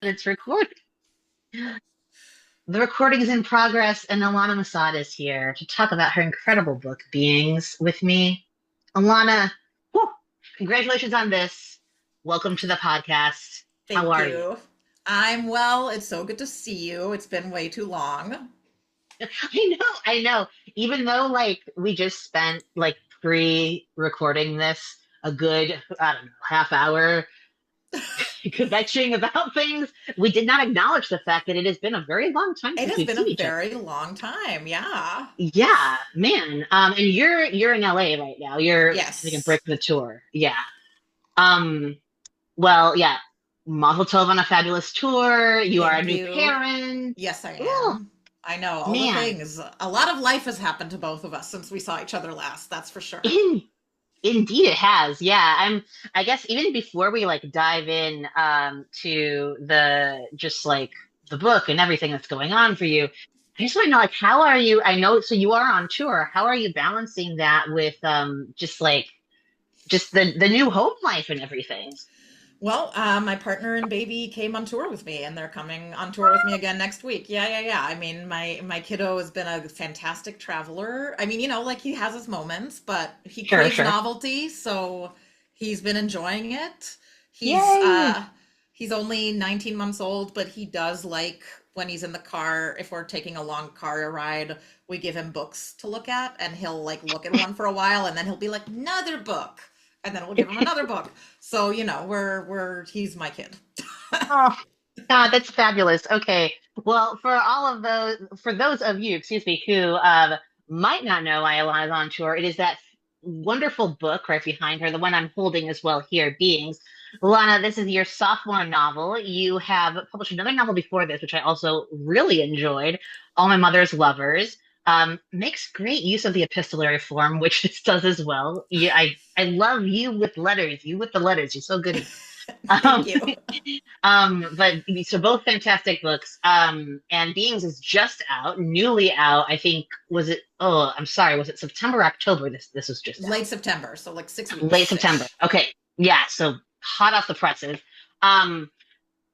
It's recorded. The recording is in progress, and Ilana Masad is here to talk about her incredible book, Beings, with me. Ilana, whew, congratulations on this. Welcome to the podcast. How Thank are you? you. I'm well. It's so good to see you. It's been way too long. I know. Even though we just spent pre-recording this a good, I don't know, half hour kvetching about things, we did not acknowledge the fact that it has been a very long time It since has we've been a seen each other. very long time. Yeah. Yeah, man. And you're in LA right now. You're taking a break Yes. from the tour. Yeah. Um, well, yeah. Mazel tov on a fabulous tour. You are a Thank new you. parent. Yes, I Oh, am. I know all the man. things. A lot of life has happened to both of us since we saw each other last. That's for sure. In Indeed it has. Yeah. I guess even before we dive in to the just the book and everything that's going on for you, I just want to know how are you? I know so you are on tour. How are you balancing that with just the new home life and everything? Well, my partner and baby came on tour with me, and they're coming on tour with me again next week. Yeah, yeah, yeah. I mean, my kiddo has been a fantastic traveler. I mean, like he has his moments, but he Sure, craves sure. novelty, so he's been enjoying it. He's Yay! uh he's only 19 months old, but he does like when he's in the car, if we're taking a long car ride, we give him books to look at, and he'll like look at one for a while, and then he'll be like, another book, and then we'll give him another book. So, we're he's my kid. Oh, God, that's fabulous. Okay. Well, for those of you, excuse me, who might not know why Ilana's on tour, it is that wonderful book right behind her, the one I'm holding as well here, Beings. Ilana, this is your sophomore novel. You have published another novel before this, which I also really enjoyed, All My Mother's Lovers. Makes great use of the epistolary form, which this does as well. Yeah, I love you with letters, you with the letters. You're so good at it. Thank you. But so both fantastic books. And Beings is just out, newly out. I think was it? Oh, I'm sorry. Was it September, October? This was just out. Late September, so like six Late weeks September. ish. Okay, yeah. So hot off the presses. Um,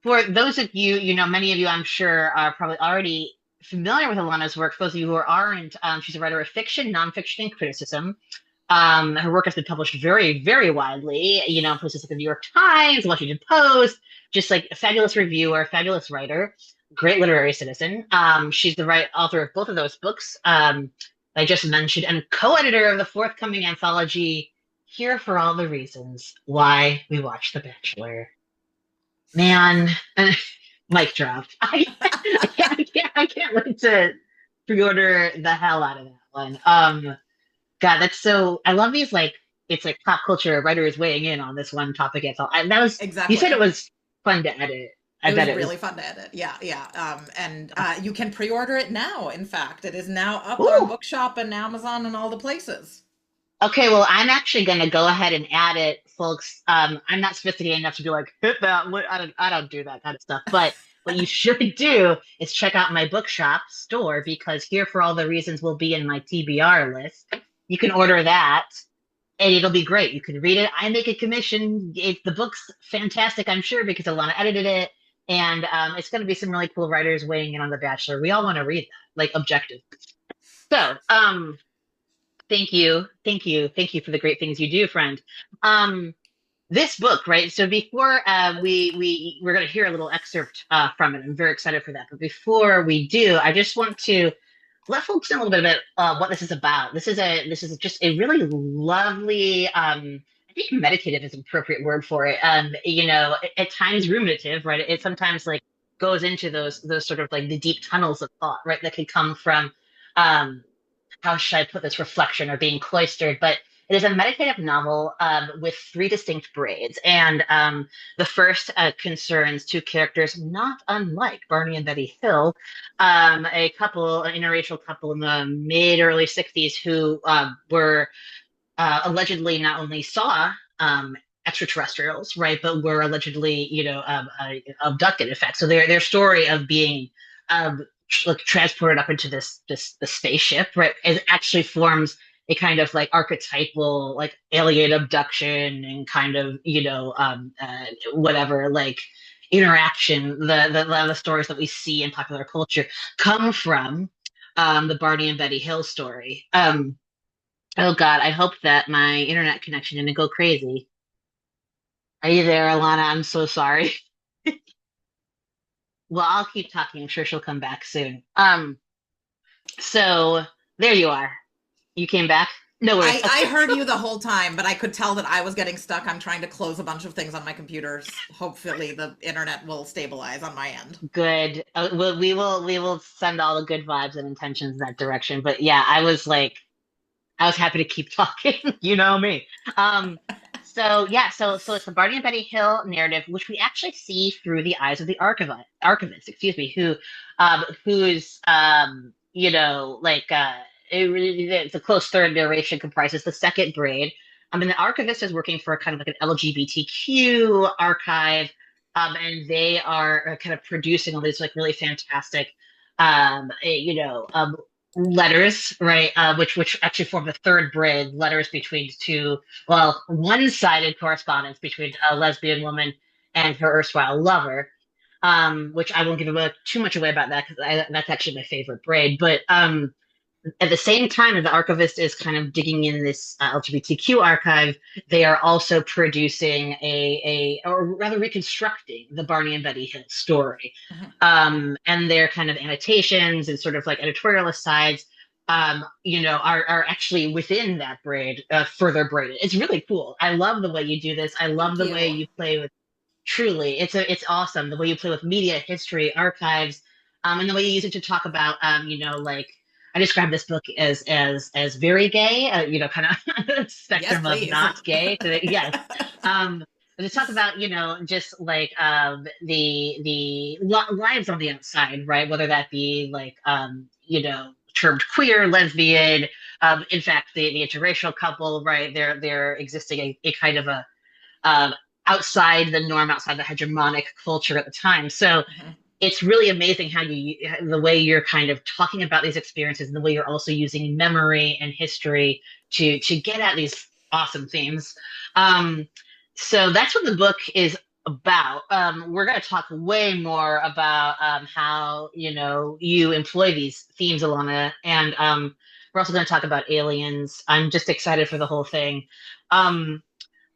for those of you, many of you, I'm sure, are probably already familiar with Alana's work. For those of you who aren't, she's a writer of fiction, nonfiction, and criticism. Her work has been published very, very widely, places like the New York Times, Washington Post, just like a fabulous reviewer, a fabulous writer, great literary citizen. She's the right author of both of those books I just mentioned, and co-editor of the forthcoming anthology, Here for All the Reasons Why We Watch The Bachelor. Man, mic dropped. I can't wait to pre-order the hell out of that one. God, that's so. I love these it's like pop culture writers weighing in on this one topic. It's all. That was. You said it Exactly. was fun to edit. I It was bet it was. really fun to edit. Yeah, yeah. And you can pre-order it now. In fact, it is now up on Ooh. Bookshop and Amazon and all the places. Okay, well, I'm actually gonna go ahead and add it, folks. I'm not sophisticated enough to be like hit that. I don't do that kind of stuff. But what you should do is check out my bookshop store because Here for All the Reasons will be in my TBR list. You can order that and it'll be great. You can read it. I make a commission. The book's fantastic, I'm sure, because Alana edited it, and it's going to be some really cool writers weighing in on The Bachelor. We all want to read that, like objective. So, thank you, thank you, thank you for the great things you do, friend. Um, this book, right? So before we're going to hear a little excerpt from it. I'm very excited for that. But before we do, I just want to let folks know a little bit about what this is about. This is just a really lovely, I think meditative is an appropriate word for it. At times ruminative, right? It sometimes goes into those sort of like the deep tunnels of thought, right? That could come from um, how should I put this, reflection or being cloistered, but it is a meditative novel with three distinct braids. And the first concerns two characters not unlike Barney and Betty Hill, a couple, an interracial couple in the mid early 60s who were allegedly not only saw extraterrestrials, right, but were allegedly, abducted, in fact. So their story of being transported up into this spaceship, right, it actually forms a kind of like archetypal alien abduction and kind of whatever interaction, the stories that we see in popular culture come from the Barney and Betty Hill story. Oh God, I hope that my internet connection didn't go crazy. Are you there, Alana? I'm so sorry. Well, I'll keep talking. I'm sure she'll come back soon. So there you are. You came back? No worries. I Okay, heard you the whole time, but I could tell that I was getting stuck. I'm trying to close a bunch of things on my computers. Hopefully the internet will stabilize on my end. good. Well, we will send all the good vibes and intentions in that direction. But yeah, I was happy to keep talking. You know me. Um, so yeah, so it's the Barney and Betty Hill narrative, which we actually see through the eyes of the archivist, excuse me, who's the close third narration comprises the second braid. And the archivist is working for kind of like an LGBTQ archive, and they are kind of producing all these like really fantastic, letters, right? Which actually form the third braid, letters between two, well, one-sided correspondence between a lesbian woman and her erstwhile lover. Which I won't give too much away about that because that's actually my favorite braid. But at the same time that the archivist is kind of digging in this LGBTQ archive, they are also producing or rather reconstructing the Barney and Betty Hill story. Mhm. And their kind of annotations and sort of like editorial asides, are actually within that braid, further braided. It's really cool. I love the way you do this. I love Thank the way you. you play with. Truly, it's awesome the way you play with media, history, archives, and the way you use it to talk about, like I describe this book as very gay, kind of Yes, spectrum of please. not gay. So yes, but to talk about, just like lives on the outside, right? Whether that be like, termed queer, lesbian, in fact, the interracial couple, right? They're existing a kind of a um, outside the norm, outside the hegemonic culture at the time. So Mhm. it's really amazing how the way you're kind of talking about these experiences and the way you're also using memory and history to get at these awesome themes. Um, so that's what the book is about. We're going to talk way more about how you employ these themes, Alana, and we're also going to talk about aliens. I'm just excited for the whole thing. Um,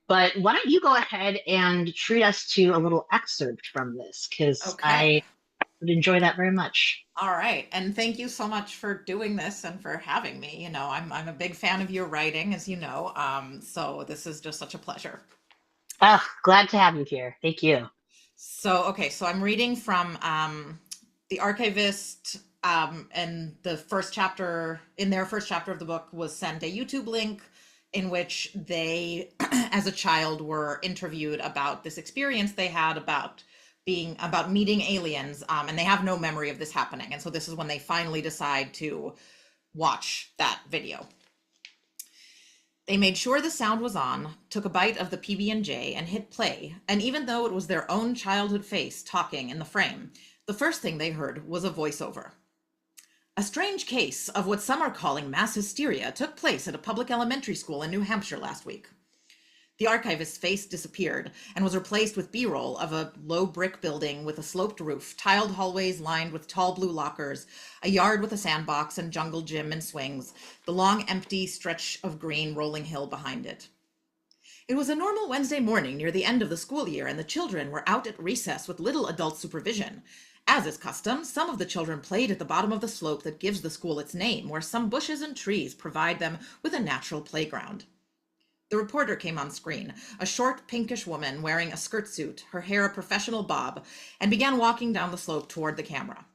but why don't you go ahead and treat us to a little excerpt from this? Because Okay. I would enjoy that very much. All right. And thank you so much for doing this and for having me. I'm a big fan of your writing, as you know. So this is just such a pleasure. Oh, glad to have you here. Thank you. So, okay, so I'm reading from The Archivist, and in their first chapter of the book was sent a YouTube link in which they, as a child, were interviewed about this experience they had about meeting aliens, and they have no memory of this happening. And so this is when they finally decide to watch that video. They made sure the sound was on, took a bite of the PB&J and hit play, and even though it was their own childhood face talking in the frame, the first thing they heard was a voiceover. A strange case of what some are calling mass hysteria took place at a public elementary school in New Hampshire last week. The archivist's face disappeared and was replaced with B-roll of a low brick building with a sloped roof, tiled hallways lined with tall blue lockers, a yard with a sandbox and jungle gym and swings, the long empty stretch of green rolling hill behind it. It was a normal Wednesday morning near the end of the school year, and the children were out at recess with little adult supervision. As is custom, some of the children played at the bottom of the slope that gives the school its name, where some bushes and trees provide them with a natural playground. The reporter came on screen, a short, pinkish woman wearing a skirt suit, her hair a professional bob, and began walking down the slope toward the camera.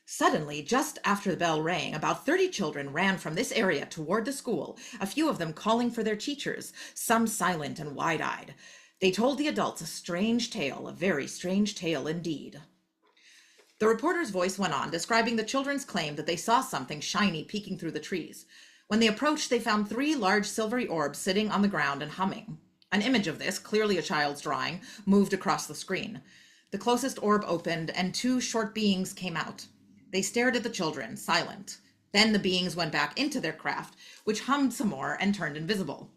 Suddenly, just after the bell rang, about 30 children ran from this area toward the school, a few of them calling for their teachers, some silent and wide-eyed. They told the adults a strange tale, a very strange tale indeed. The reporter's voice went on, describing the children's claim that they saw something shiny peeking through the trees. When they approached, they found 3 large silvery orbs sitting on the ground and humming. An image of this, clearly a child's drawing, moved across the screen. The closest orb opened, and 2 short beings came out. They stared at the children, silent. Then the beings went back into their craft, which hummed some more and turned invisible.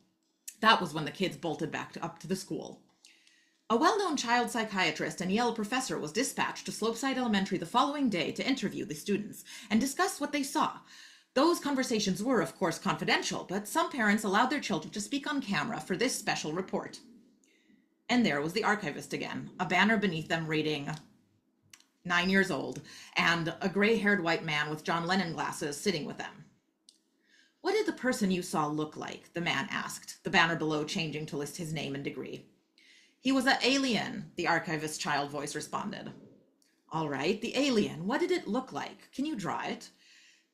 That was when the kids bolted back up to the school. A well-known child psychiatrist and Yale professor was dispatched to Slopeside Elementary the following day to interview the students and discuss what they saw. Those conversations were, of course, confidential, but some parents allowed their children to speak on camera for this special report. And there was the archivist again, a banner beneath them reading 9 years old, and a gray-haired white man with John Lennon glasses sitting with them. What did the person you saw look like? The man asked, the banner below changing to list his name and degree. He was an alien, the archivist's child voice responded. All right, the alien. What did it look like? Can you draw it?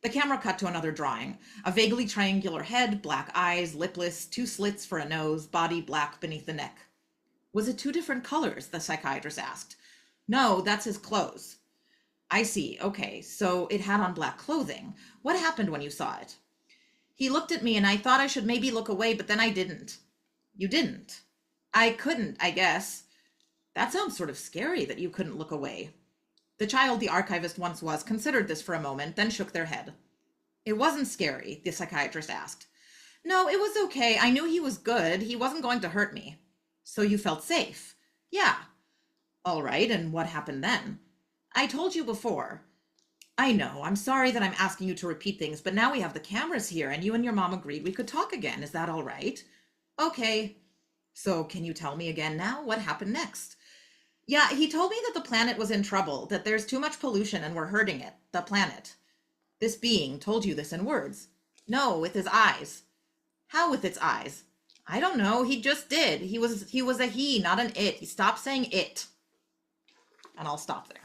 The camera cut to another drawing. A vaguely triangular head, black eyes, lipless, 2 slits for a nose, body black beneath the neck. Was it 2 different colors? The psychiatrist asked. No, that's his clothes. I see. Okay, so it had on black clothing. What happened when you saw it? He looked at me and I thought I should maybe look away, but then I didn't. You didn't? I couldn't, I guess. That sounds sort of scary that you couldn't look away. The child the archivist once was considered this for a moment, then shook their head. It wasn't scary, the psychiatrist asked. No, it was okay. I knew he was good. He wasn't going to hurt me. So you felt safe? Yeah. All right, and what happened then? I told you before. I know, I'm sorry that I'm asking you to repeat things, but now we have the cameras here and you and your mom agreed we could talk again. Is that all right? Okay. So can you tell me again now? What happened next? Yeah, he told me that the planet was in trouble, that there's too much pollution and we're hurting it, the planet. This being told you this in words. No, with his eyes. How with its eyes? I don't know, he just did. He was a he, not an it. He stopped saying it. And I'll stop there.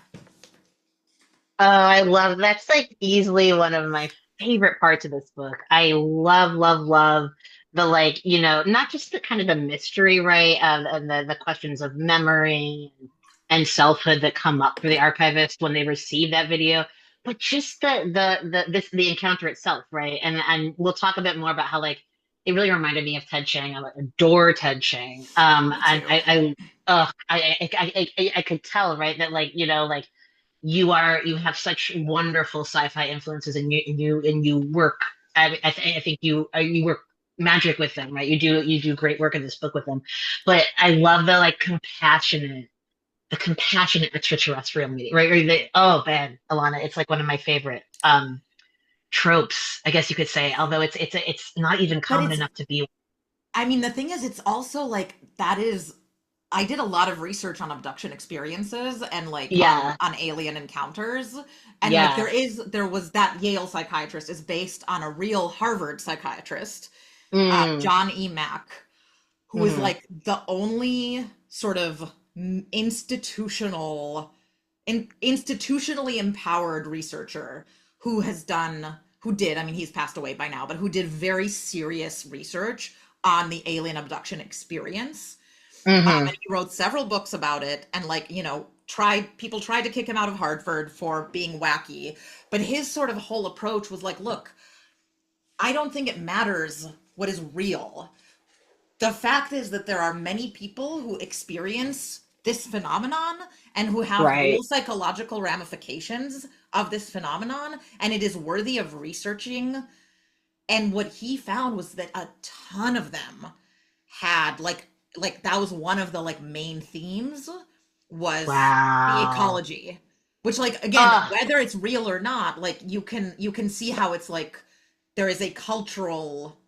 Oh, I love that's like easily one of my favorite parts of this book. I love, love, love the like, not just the kind of the mystery, right? And the questions of memory and selfhood that come up for the archivist when they receive that video, but just the encounter itself, right? And we'll talk a bit more about how like it really reminded me of Ted Chiang. I like adore Ted Chiang. Me And too. I could tell, right, that like, like you have such wonderful sci-fi influences and you work I think you work magic with them, right? You do great work in this book with them. But I love the compassionate extraterrestrial meeting, right? Oh man, Ilana, it's like one of my favorite tropes, I guess you could say, although it's not even But common it's, enough to be. I mean, the thing is, it's also like, that is, I did a lot of research on abduction experiences and like Yeah, on alien encounters. And like yeah. there was that Yale psychiatrist is based on a real Harvard psychiatrist, Mm, John E. Mack, who is hmm. like the only sort of institutionally empowered researcher who has done who did, I mean, he's passed away by now, but who did very serious research on the alien abduction experience. Hmm. And he wrote several books about it, and like, tried to kick him out of Harvard for being wacky, but his sort of whole approach was like, look, I don't think it matters what is real. The fact is that there are many people who experience this phenomenon and who have real Right. psychological ramifications of this phenomenon, and it is worthy of researching. And what he found was that a ton of them had like that was one of the like main themes, was the Wow. ecology, which, like, again, uh whether it's real or not, like you can see how it's like there is a cultural,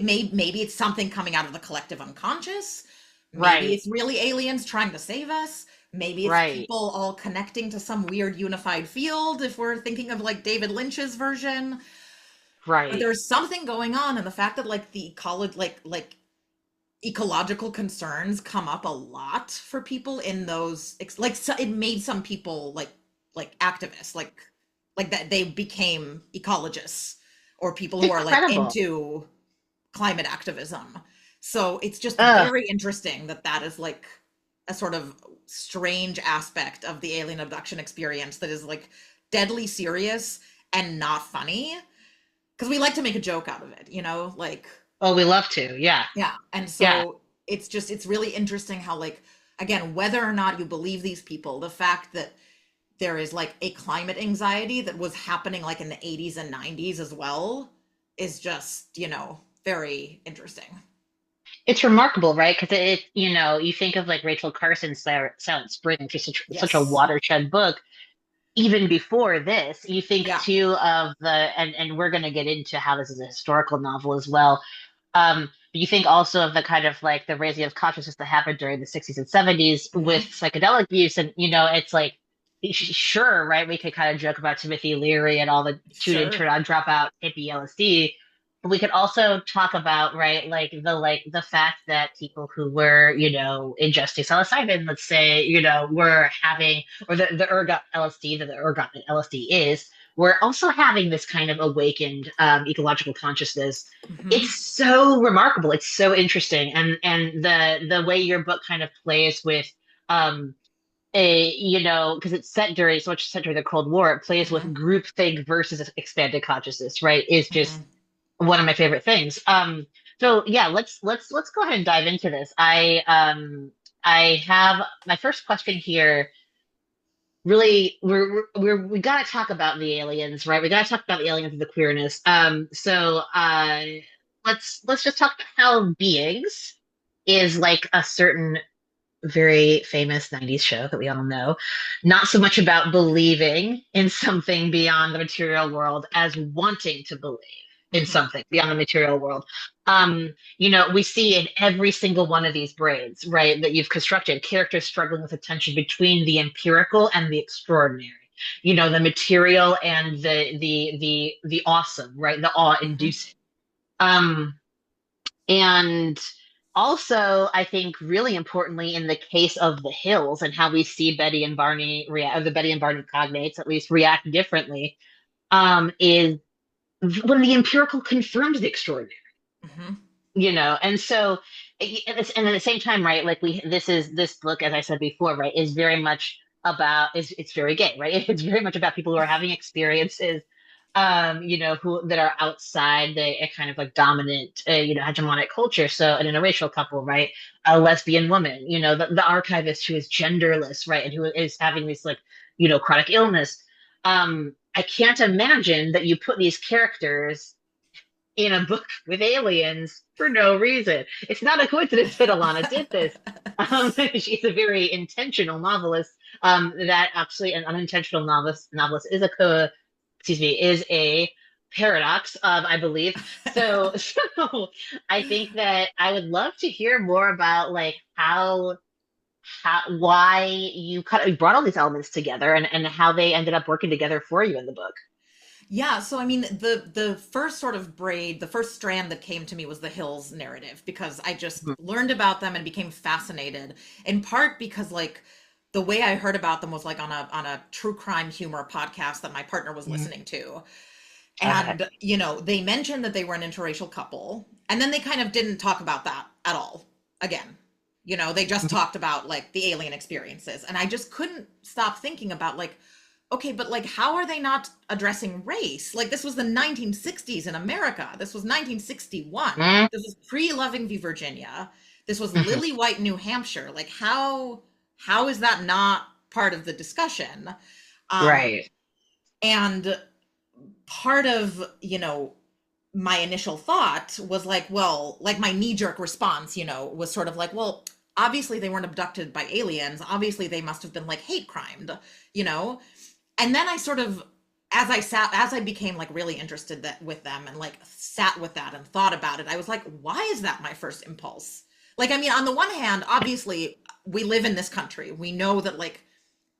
maybe it's something coming out of the collective unconscious. Maybe right, it's really aliens trying to save us. Maybe it's right, people all connecting to some weird unified field, if we're thinking of like David Lynch's version. But right. there's something going on, and the fact that like the ecology, like ecological concerns come up a lot for people in those like, so it made some people like activists, like that they became ecologists, or people who are like Incredible. into climate activism. So it's just Ugh. very interesting that that is like a sort of strange aspect of the alien abduction experience that is like deadly serious and not funny, because we like to make a joke out of it, like, Oh, we love to. Yeah. yeah. And Yeah. so it's really interesting how, like, again, whether or not you believe these people, the fact that there is like a climate anxiety that was happening like in the 80s and 90s as well is just, very interesting. It's remarkable, right? Because you think of like Rachel Carson's Silent Spring, which is such a Yes. watershed book. Even before this, you think Yeah. too of and we're going to get into how this is a historical novel as well. But you think also of the kind of like the raising of consciousness that happened during the 60s and 70s with Hmm. psychedelic use. And, it's like, sure, right? We could kind of joke about Timothy Leary and all the tune in, Sure. turn on, drop out, hippie LSD. But we could also talk about, right, like the fact that people who were, ingesting psilocybin, let's say, were having, or the ergot LSD, that the ergot LSD is, we're also having this kind of awakened ecological consciousness. Hmm. It's so remarkable. It's so interesting, and the way your book kind of plays with because it's set during so much set during the Cold War. It plays with Hmm. groupthink versus expanded consciousness, right? Is just Hmm. one of my favorite things. So yeah, let's go ahead and dive into this. I have my first question here. Really, we got to talk about the aliens, right? We got to talk about the aliens and the queerness. So let's just talk about how beings is like a certain very famous 90s show that we all know. Not so much about believing in something beyond the material world as wanting to believe in Hmm. something beyond the material world. We see in every single one of these braids, right, that you've constructed, characters struggling with a tension between the empirical and the extraordinary. The material and the awesome, right? The Hmm. awe-inducing. Um, and also, I think really importantly, in the case of the hills and how we see Betty and Barney react, the Betty and Barney cognates at least react differently, is when the empirical confirms the extraordinary, Hmm. and so, and at the same time, right? Like this book, as I said before, right, is very much about is it's very gay, right? It's very much about people who are having experiences who that are outside the a kind of like dominant, hegemonic culture. So an interracial couple, right? A lesbian woman, the archivist who is genderless, right? And who is having this like, chronic illness. I can't imagine that you put these characters in a book with aliens for no reason. It's not a coincidence that Ilana did this. She's a very intentional novelist. That actually an unintentional novelist is is a paradox of, I believe. So I think that I would love to hear more about like why you kind of brought all these elements together and how they ended up working together for you in the book. Yeah, so I mean, the first sort of braid, the first strand that came to me was the Hills narrative because I just Mhm. learned about them and became fascinated. In part because like the way I heard about them was like on a true crime humor podcast that my partner was Mhm. listening to. Okay. And they mentioned that they were an interracial couple, and then they kind of didn't talk about that at all again. They just Mhm. talked about like the alien experiences, and I just couldn't stop thinking about like, okay, but like, how are they not addressing race? Like, this was the 1960s in America. This was 1961. Mhm. This was pre-Loving v. Virginia. This was Mhm. Lily White, New Hampshire. Like, how is that not part of the discussion? Um, Right. and part of my initial thought was like, well, like my knee-jerk response was sort of like, well, obviously they weren't abducted by aliens, obviously they must have been like hate crimed, you know and then I sort of, as I became like really interested with them and like sat with that and thought about it, I was like, why is that my first impulse? Like, I mean, on the one hand, obviously we live in this country, we know that like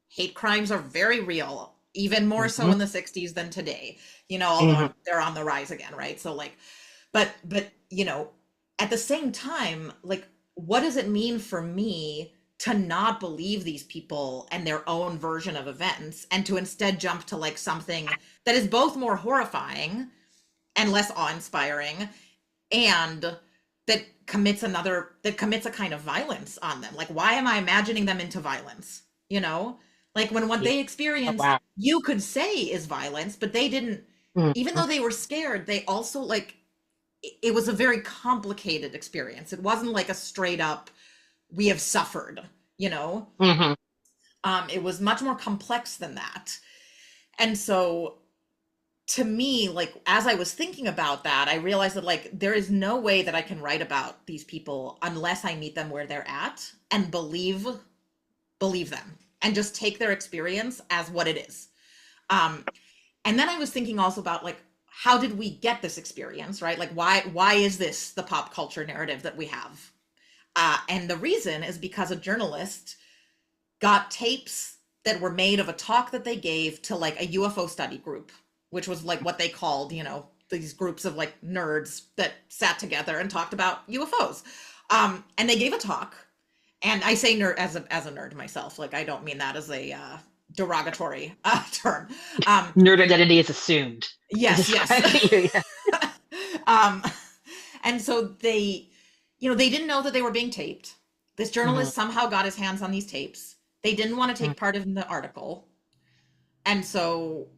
hate crimes are very real, even more so Mhm. in the 60s than today, although Mhm. they're on the rise again, right? So like, but at the same time, like, what does it mean for me to not believe these people and their own version of events and to instead jump to like something that is both more horrifying and less awe-inspiring, and that commits a kind of violence on them? Like, why am I imagining them into violence? Like, when what Yeah. they Oh, experienced wow. you could say is violence, but they didn't. Even Mhm. though they were scared, they also like it was a very complicated experience. It wasn't like a straight up we have suffered, you know. It was much more complex than that. And so to me, like as I was thinking about that, I realized that like there is no way that I can write about these people unless I meet them where they're at and believe them and just take their experience as what it is. Um, and then I was thinking also about like how did we get this experience, right? Like why is this the pop culture narrative that we have? And the reason is because a journalist got tapes that were made of a talk that they gave to like a UFO study group, which was like what they called, you know, these groups of like nerds that sat together and talked about UFOs. And they gave a talk, and I say nerd as a nerd myself. Like I don't mean that as a derogatory term. Um, Nerd identity is assumed to yes, describe yes. you. Yeah. um, and so they, you know, they didn't know that they were being taped. This Mhm, journalist somehow got his hands on these tapes. They didn't want to mhm, take part in the article. And so,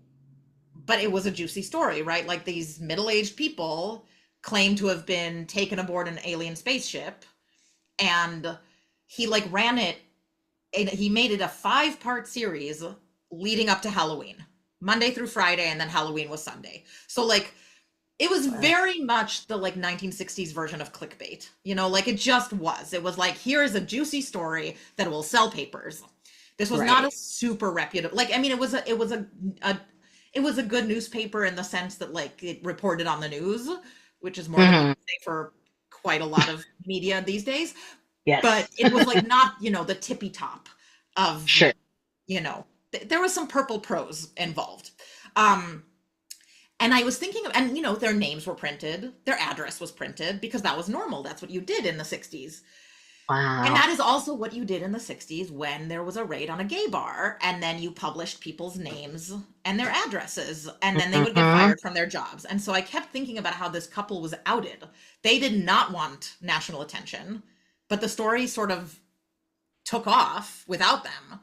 but it was a juicy story, right? Like these middle-aged people claim to have been taken aboard an alien spaceship, and he like ran it, and he made it a 5-part series leading up to Halloween, Monday through Friday, and then Halloween was Sunday. So like it was uh, very much the like 1960s version of clickbait, you know, like it just was. It was like, here is a juicy story that will sell papers. This was not a right. super reputable, like, I mean, it was a good newspaper in the sense that like it reported on the news, which is more than we Mhm, can say for quite a lot of media these days. But yes. it was like not, you know, the tippy top of, Sure. you know, there was some purple prose involved. Um, and I was thinking of, and you know, their names were printed, their address was printed because that was normal. That's what you did in the 60s. And Wow. that is also what you did in the 60s when there was a raid on a gay bar, and then you published people's names and their addresses, and then they would get Hmm. fired from their jobs. And so I kept thinking about how this couple was outed. They did not want national attention, but the story sort of took off without them.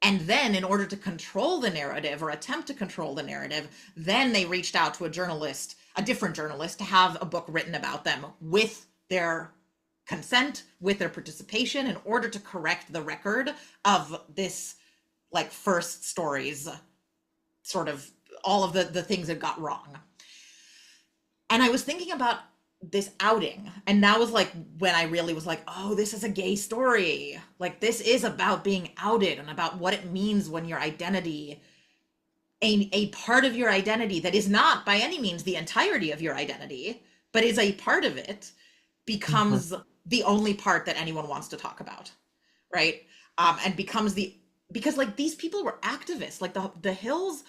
And then, in order to control the narrative or attempt to control the narrative, then they reached out to a journalist, a different journalist, to have a book written about them with their consent, with their participation, in order to correct the record of this, like, first stories, sort of all of the things that got wrong. And I was thinking about this outing, and that was like when I really was like, oh, this is a gay story. Like this is about being outed and about what it means when your identity, a part of your identity that is not by any means the entirety of your identity, but is a part of it, Hmm. becomes the only part that anyone wants to talk about, right? And becomes the, because like these people were activists, like the Hills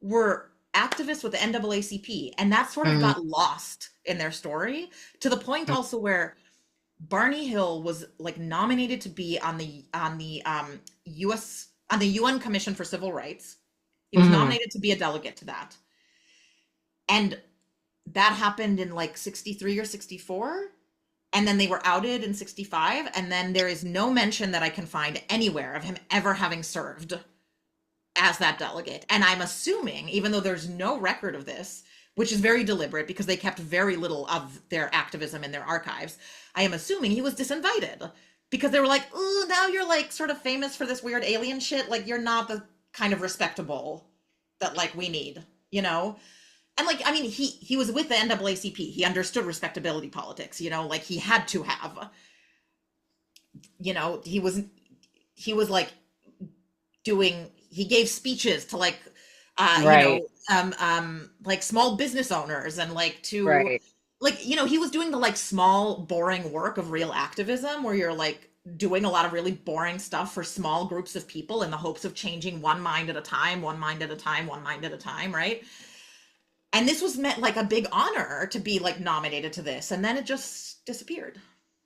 were activists with the NAACP, and that sort of Hmm. got lost in their story, to the point also where Barney Hill was like nominated to be on the US, on the UN Commission for Civil Rights. He was Hmm. nominated to be a delegate to that. And that happened in like 63 or 64. And then they were outed in 65. And then there is no mention that I can find anywhere of him ever having served as that delegate. And I'm assuming, even though there's no record of this, which is very deliberate because they kept very little of their activism in their archives, I am assuming he was disinvited because they were like, ooh, now you're like sort of famous for this weird alien shit. Like you're not the kind of respectable that like we need, you know? And like, I mean, he was with the NAACP. He understood respectability politics, you know, like he had to have, you know, he was like doing, he gave speeches to like you Right. know, like small business owners, and like to Right. like, you know, he was doing the like small boring work of real activism where you're like doing a lot of really boring stuff for small groups of people in the hopes of changing one mind at a time, one mind at a time, one mind at a time, right? And this was meant like a big honor to be like nominated to this, and then it just disappeared.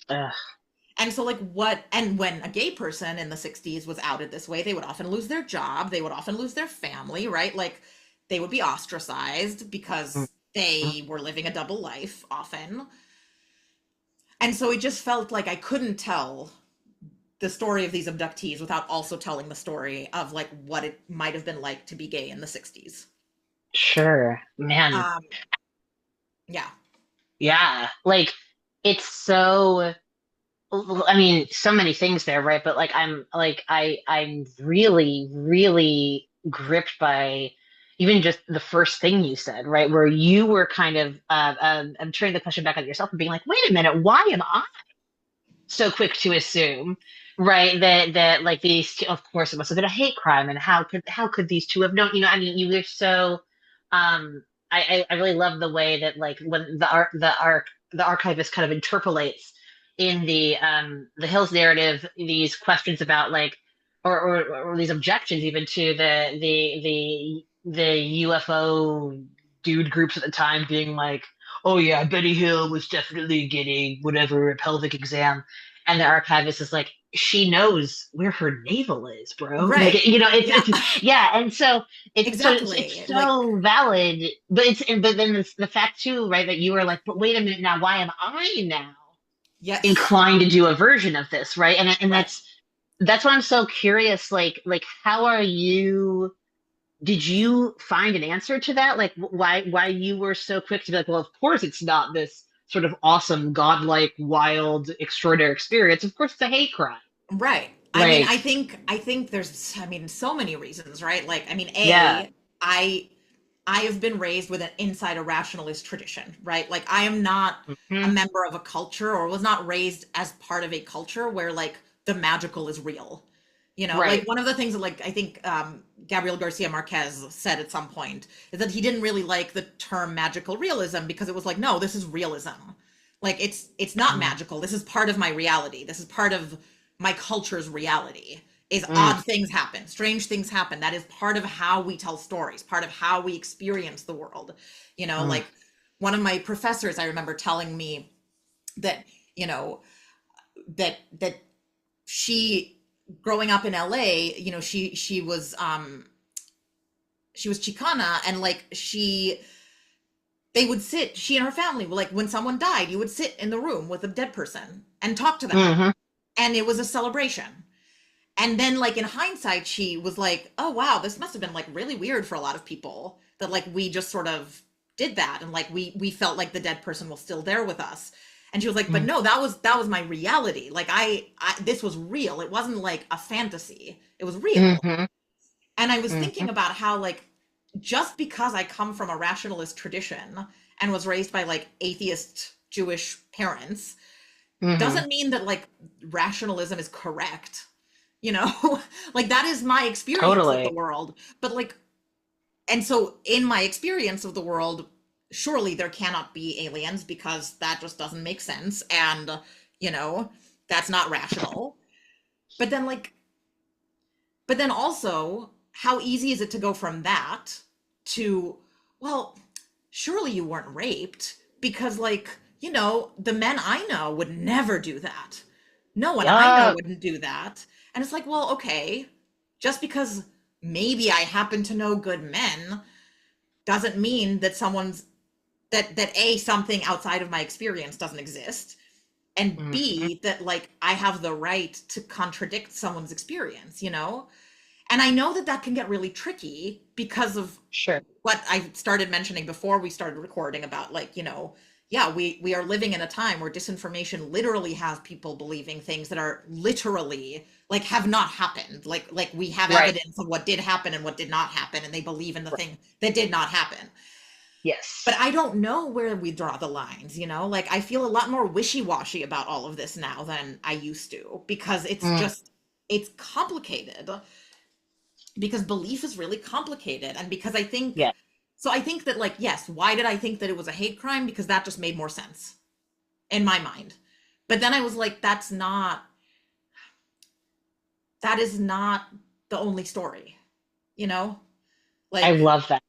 Ugh. And so, like, what, and when a gay person in the 60s was outed this way, they would often lose their job, they would often lose their family, right? Like, they would be ostracized because Mhm. they were living a double life often. And so it just felt like I couldn't tell the story of these abductees without also telling the story of like what it might have been like to be gay in the 60s. Sure. Man. Um, yeah. Yeah. Like it's so I mean, so many things there, right? But like I'm really, really gripped by, even just the first thing you said, right, where you were kind of turning the question back on yourself and being like, wait a minute, why am I so quick to assume, right, that like these two, of course, it must have been a hate crime, and how could these two have known? I mean, you were so. I really love the way that like when the archivist kind of interpolates in the Hills narrative these questions about like or these objections even to the UFO dude groups at the time being like, oh yeah, Betty Hill was definitely getting whatever a pelvic exam, and the archivist is like, she knows where her navel is, bro. Like, Right. Yeah. it's yeah, and so it's Exactly. Like, so valid, but but then the fact too, right, that you were like, but wait a minute, now why am I now yes. inclined to do a version of this, right? And Right. that's why I'm so curious, like how are you? Did you find an answer to that? Like why you were so quick to be like, well, of course it's not this sort of awesome, godlike, wild, extraordinary experience. Of course it's a hate crime. Right. I mean, Like, I think there's, I mean, so many reasons, right? Like, I mean, yeah. I I have been raised with an inside a rationalist tradition, right? Like, I am not a Hmm. member of a culture or was not raised as part of a culture where like the magical is real. You know, like Right. one of the things that like I think Gabriel Garcia Marquez said at some point is that he didn't really like the term magical realism because it was like, no, this is realism. Like it's not Mm, magical. This is part of my reality. This is part of my culture's reality. Is mm, odd things happen, strange things happen. That is part of how we tell stories, part of how we experience the world. You know, mm, like one of my professors I remember telling me that, you know, that she growing up in LA, you know, she was Chicana and like they would sit, she and her family, like when someone died, you would sit in the room with a dead person and talk to them. hmm. And it was a celebration. And then like in hindsight, she was like, oh wow, this must have been like really weird for a lot of people that like we just sort of did that and like we felt like the dead person was still there with us. And she was like, but Mm, no, that was my reality. Like I this was real. It wasn't like a fantasy. It was real. hmm. And I was Hmm. thinking about how like just because I come from a rationalist tradition and was raised by like atheist Jewish parents Hmm. doesn't mean that like rationalism is correct, you know. Like that is my experience of the Totally. world, but like, and so in my experience of the world, surely there cannot be aliens because that just doesn't make sense, and you know, that's not rational. But then like, but then also, how easy is it to go from that to, well, surely you weren't raped because like, you know, the men I know would never do that. No one I know Yeah. wouldn't do that. And it's like, well, okay, just because maybe I happen to know good men doesn't mean that that A, something outside of my experience doesn't exist, and Hmm. B, that like I have the right to contradict someone's experience, you know? And I know that that can get really tricky because of Sure. what I started mentioning before we started recording about like, you know, yeah, we are living in a time where disinformation literally has people believing things that are literally like have not happened. Like we have Right. evidence of what did happen and what did not happen and they believe in the Right. thing that did not happen. But Yes. I don't know where we draw the lines, you know? Like I feel a lot more wishy-washy about all of this now than I used to because Mm, it's complicated, because belief is really complicated, and because I think, yeah. so I think that like, yes, why did I think that it was a hate crime? Because that just made more sense in my mind. But then I was like, that is not the only story, you know? I Like, love that.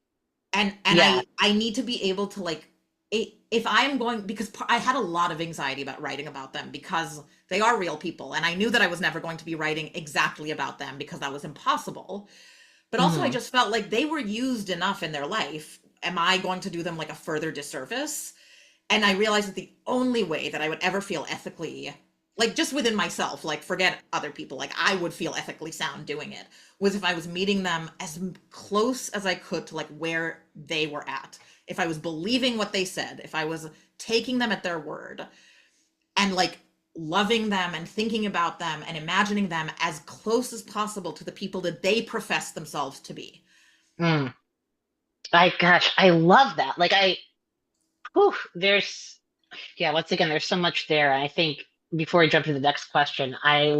and Yeah. I need to be able to like, if I am going, because I had a lot of anxiety about writing about them because they are real people and I knew that I was never going to be writing exactly about them because that was impossible. But also I Hmm. just felt like they were used enough in their life. Am I going to do them like a further disservice? And I realized that the only way that I would ever feel ethically, like just within myself, like forget other people, like I would feel ethically sound doing it, was if I was meeting them as close as I could to like where they were at. If I was believing what they said, if I was taking them at their word and like loving them and thinking about them and imagining them as close as possible to the people that they profess themselves to be. Mm. gosh, I love that. Like whew, there's, yeah, once again, there's so much there. And I think before we jump to the next question, I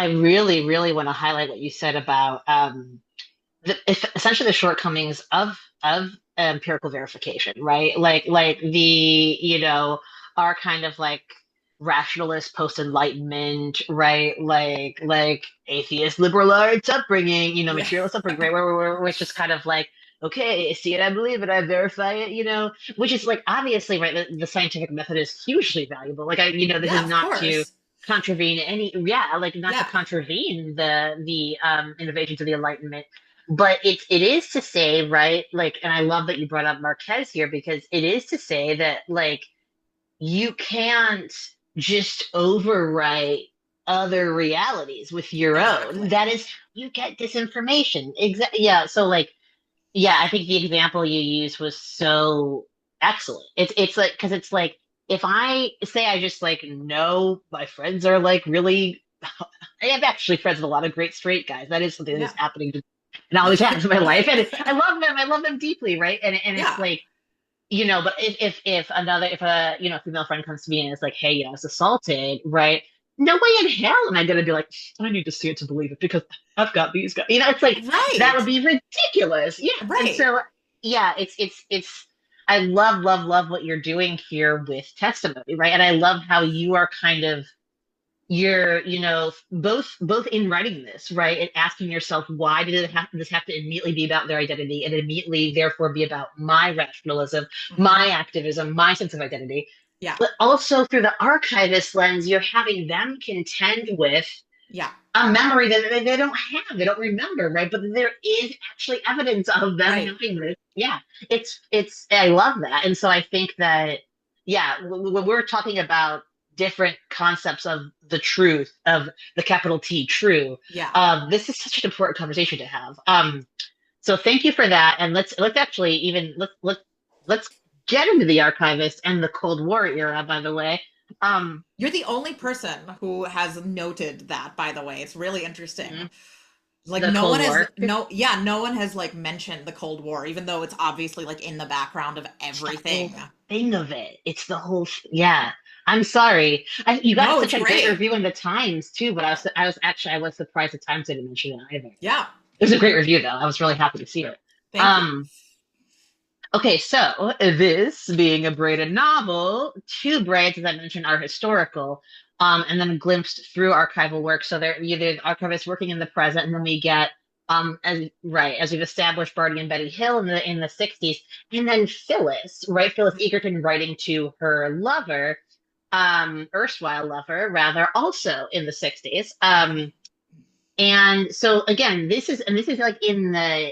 really, really want to highlight what you said about essentially the shortcomings of empirical verification, right? Like our kind of like rationalist post-enlightenment, right? Like atheist liberal arts upbringing, Yeah. materialist upbringing, right? Where it's just kind of like, okay, I see it, I believe it, I verify it, which is like obviously right. The scientific method is hugely valuable. Like this Yeah, is of not to course. contravene any, yeah, like not to Yeah. contravene the innovations of the Enlightenment, but it is to say, right, like, and I love that you brought up Marquez here because it is to say that like you can't just overwrite other realities with your own. Exactly. That is, you get disinformation. Exactly. Yeah. So like, yeah, I think the example you used was so excellent. It's like because it's like if I say I just like know my friends are like really I have actually friends with a lot of great straight guys. That is something that is Yeah. happening to and always happens in my life. And I love them. I love them deeply, right? And it's Yeah. like, but if a female friend comes to me and is like, hey, I was assaulted, right? No way in hell am I gonna be like, I need to see it to believe it because I've got these guys. It's like that would Right. be ridiculous. Yeah. And Right. so yeah, it's I love, love, love what you're doing here with testimony, right? And I love how you are kind of you're both in writing this, right, and asking yourself why did this have to immediately be about their identity and immediately therefore be about my rationalism, Hmm. my activism, my sense of identity. Yeah. But also through the archivist lens, you're having them contend with Yeah. a memory that they don't have, they don't remember, right? But there is actually evidence of them Right. having this. Yeah, it's I love that. And so I think that, yeah, when we're talking about different concepts of the truth, of the capital T true, Yeah. this is such an important conversation to have. So thank you for that. And let's actually even let's get into the archivist and the Cold War era, by the way. um You're the only person who has noted that, by the way. It's really interesting. Like the no Cold one has War. no one has like mentioned the Cold War, even though it's obviously like in the background of It's the whole everything. thing of it. It's the whole, yeah. I'm sorry. You got No, such it's a great great. review in the Times too, but I was surprised the Times didn't mention it either. Yeah. It was a great review though. I was really happy to see it. Thank you. Um, okay, so this being a braided novel, two braids, as I mentioned, are historical, and then glimpsed through archival work. So they're either the archivist working in the present, and then we get, as we've established, Barty and Betty Hill in the 60s, and then Phyllis, right? Phyllis Egerton writing to her lover, erstwhile lover, rather, also in the 60s. And so again, this is like in the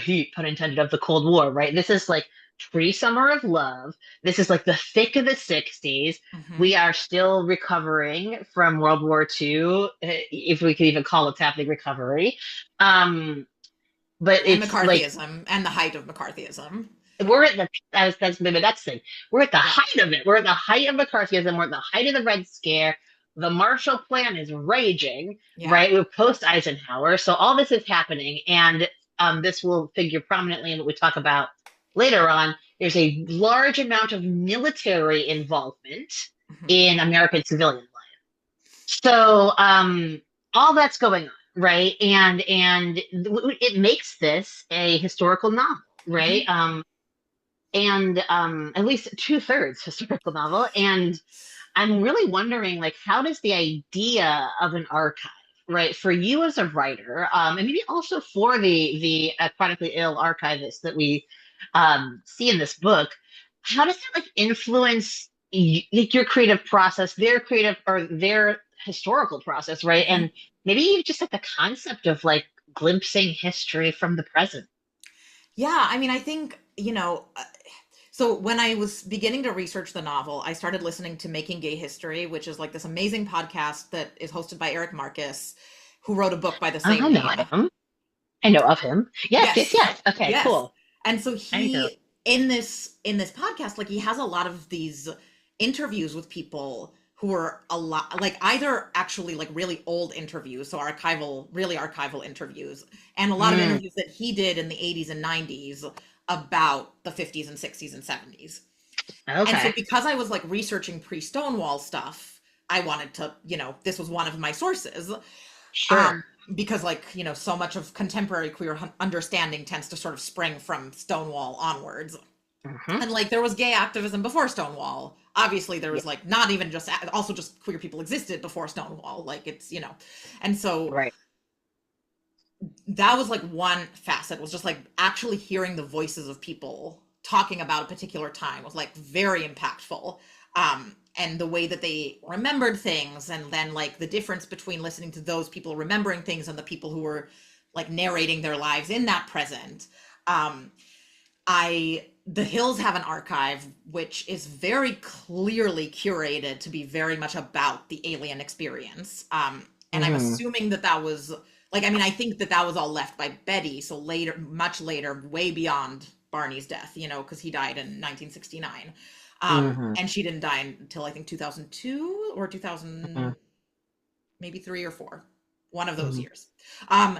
heat, pun intended, of the Cold War, right? This is like pre-summer of love. This is like the thick of the 60s. Hmm. We are still recovering from World War II, if we could even call it happening recovery. But And it's like McCarthyism and the height of McCarthyism. we're at the that's maybe that's the thing. We're at the Yeah. height of it. We're at the height of McCarthyism. We're at the height of the Red Scare. The Marshall Plan is raging, Yeah. right? We're post Eisenhower, so all this is happening, and this will figure prominently in what we talk about later on. There's a large amount of military involvement Hmm. in American civilian life. So all that's going on, right? And it makes this a historical novel, right? Hmm. And at least two-thirds historical novel. And I'm really wondering, like, how does the idea of an archive, right, for you as a writer, and maybe also for the chronically ill archivist that we see in this book, how does that like influence like, your creative process, their creative or their historical process, right? Hmm. And maybe even just like the concept of like glimpsing history from the present. Yeah, I mean, I think, so when I was beginning to research the novel, I started listening to Making Gay History, which is like this amazing podcast that is hosted by Eric Marcus, who wrote a book by the Oh, same I know name. him. I know of him. Yes, yes, Yes. yes. Okay, Yes. cool. And so I know. he in this podcast, like he has a lot of these interviews with people who were a lot like either actually like really old interviews, so archival, really archival interviews, and a lot of Mm, interviews that he did in the 80s and 90s about the 50s and 60s and 70s. And so okay. because I was like researching pre-Stonewall stuff, I wanted to, this was one of my sources. Sure. Um, because like, so much of contemporary queer understanding tends to sort of spring from Stonewall onwards. Hmm. And like there was gay activism before Stonewall. Obviously there Yeah. was like not even just also just queer people existed before Stonewall. Like it's, And so Right. that was like one facet, was just like actually hearing the voices of people talking about a particular time was like very impactful. And the way that they remembered things, and then like the difference between listening to those people remembering things and the people who were like narrating their lives in that present. um the Hills have an archive which is very clearly curated to be very much about the alien experience. And I'm Hmm. assuming that that was like, I mean, I think that that was all left by Betty. So later, much later, way beyond Barney's death, because he died in 1969. Hmm. And she didn't die until I think 2002 or 2000, Hmm. maybe three or four, one of those Hmm. years. Um,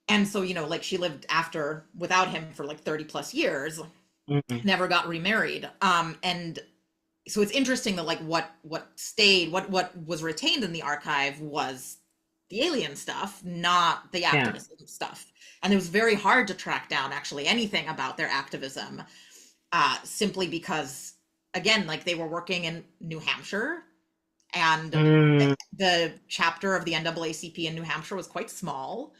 and so, like she lived after without him for like 30 plus years, Hmm. never got remarried. And so it's interesting that like what stayed, what was retained in the archive was the alien stuff, not the Yeah. activism stuff. And it was very hard to track down actually anything about their activism, simply because, again, like they were working in New Hampshire, and Mm, the chapter of the NAACP in New Hampshire was quite small,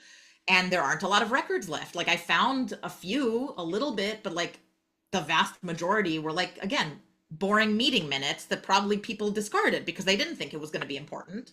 and there aren't a lot of records left. Like I found a few, a little bit, but like the vast majority were like, again, boring meeting minutes that probably people discarded because they didn't think it was going to be important.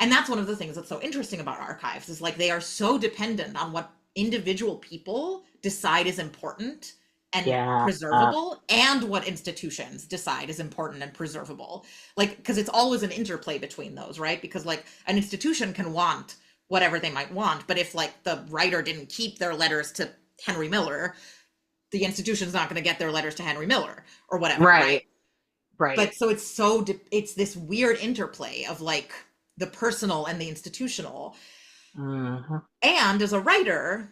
And that's one of the things that's so interesting about archives, is like they are so dependent on what individual people decide is important and yeah. preservable, and what institutions decide is important and preservable. Like, because it's always an interplay between those, right? Because like an institution can want whatever they might want, but if like the writer didn't keep their letters to Henry Miller, the institution's not going to get their letters to Henry Miller or whatever, right? Right. Right. But so it's this weird interplay of like the personal and the institutional. Hmm. And as a writer,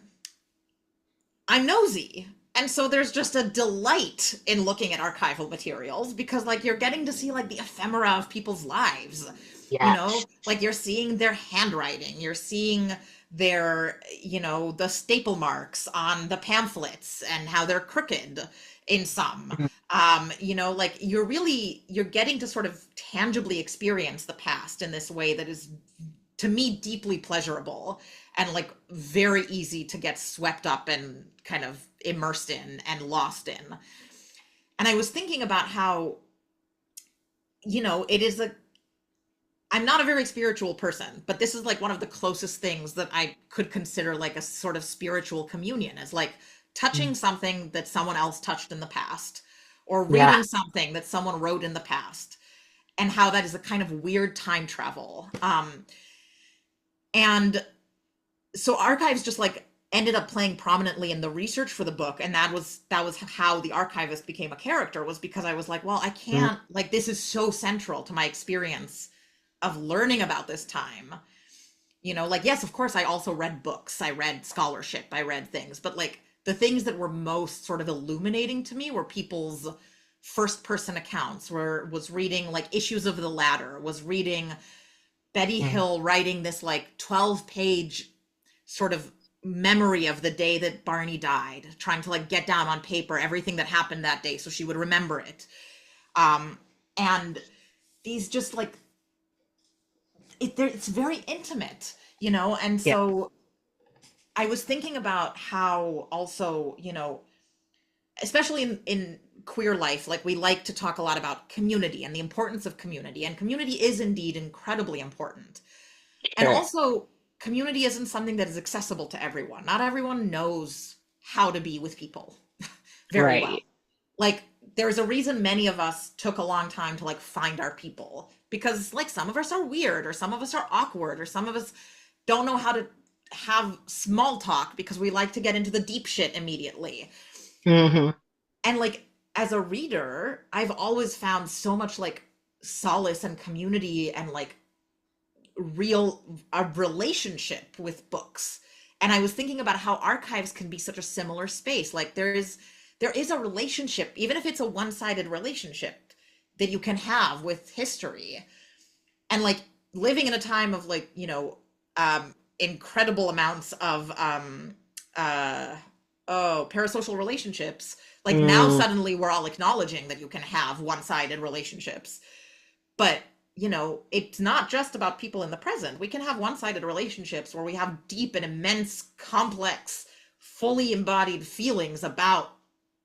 I'm nosy. And so there's just a delight in looking at archival materials, because like you're getting to see like the ephemera of people's lives. Yes. Like you're seeing their handwriting, you're seeing their, the staple marks on the pamphlets and how they're crooked in some. Mhm. Like you're getting to sort of tangibly experience the past in this way that is, to me, deeply pleasurable, and like very easy to get swept up and kind of immersed in and lost in. And I was thinking about how, it is I'm not a very spiritual person, but this is like one of the closest things that I could consider like a sort of spiritual communion, is like touching something that someone else touched in the past, or Yeah. reading something that someone wrote in the past, and how that is a kind of weird time travel. And so archives just like ended up playing prominently in the research for the book, and that was how the archivist became a character, was because I was like, well, I Mm, can't, like, this is so central to my experience of learning about this time. Like, yes, of course I also read books, I read scholarship, I read things, but like the things that were most sort of illuminating to me were people's first person accounts, where was reading like issues of the Ladder, was reading Betty mm, Hill writing this like 12-page sort of memory of the day that Barney died, trying to like get down on paper everything that happened that day so she would remember it. And these just like it's very intimate, and yeah. so I was thinking about how also, especially in queer life, like we like to talk a lot about community and the importance of community, and community is indeed incredibly important. And Sure. also, community isn't something that is accessible to everyone. Not everyone knows how to be with people very well. Right. Like, there's a reason many of us took a long time to like find our people, because like some of us are weird, or some of us are awkward, or some of us don't know how to have small talk because we like to get into the deep shit immediately. Hmm. And like as a reader, I've always found so much like solace and community and like real a relationship with books. And I was thinking about how archives can be such a similar space. Like there is a relationship, even if it's a one-sided relationship, that you can have with history. And like living in a time of like, incredible amounts of uh parasocial relationships, like now Mm, suddenly we're all acknowledging that you can have one-sided relationships. But, it's not just about people in the present. We can have one-sided relationships where we have deep and immense, complex, fully embodied feelings about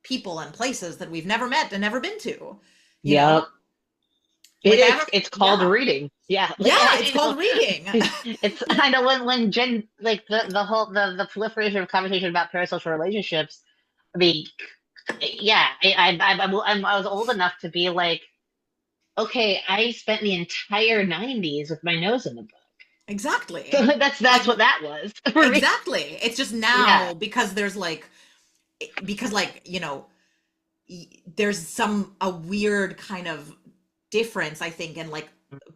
people and places that we've never met and never been to, you yep. know? Like I have a, It's called yeah. reading. Yeah, like Yeah, it's called reading. it's I know when Jen like the whole the proliferation of conversation about parasocial relationships. I mean, yeah, I was old enough to be like, okay, I spent the entire '90s with my nose in the book. So Exactly. that's Like what that was for me. exactly. It's just Yeah, now because there's like there's some a weird kind of difference, I think, in like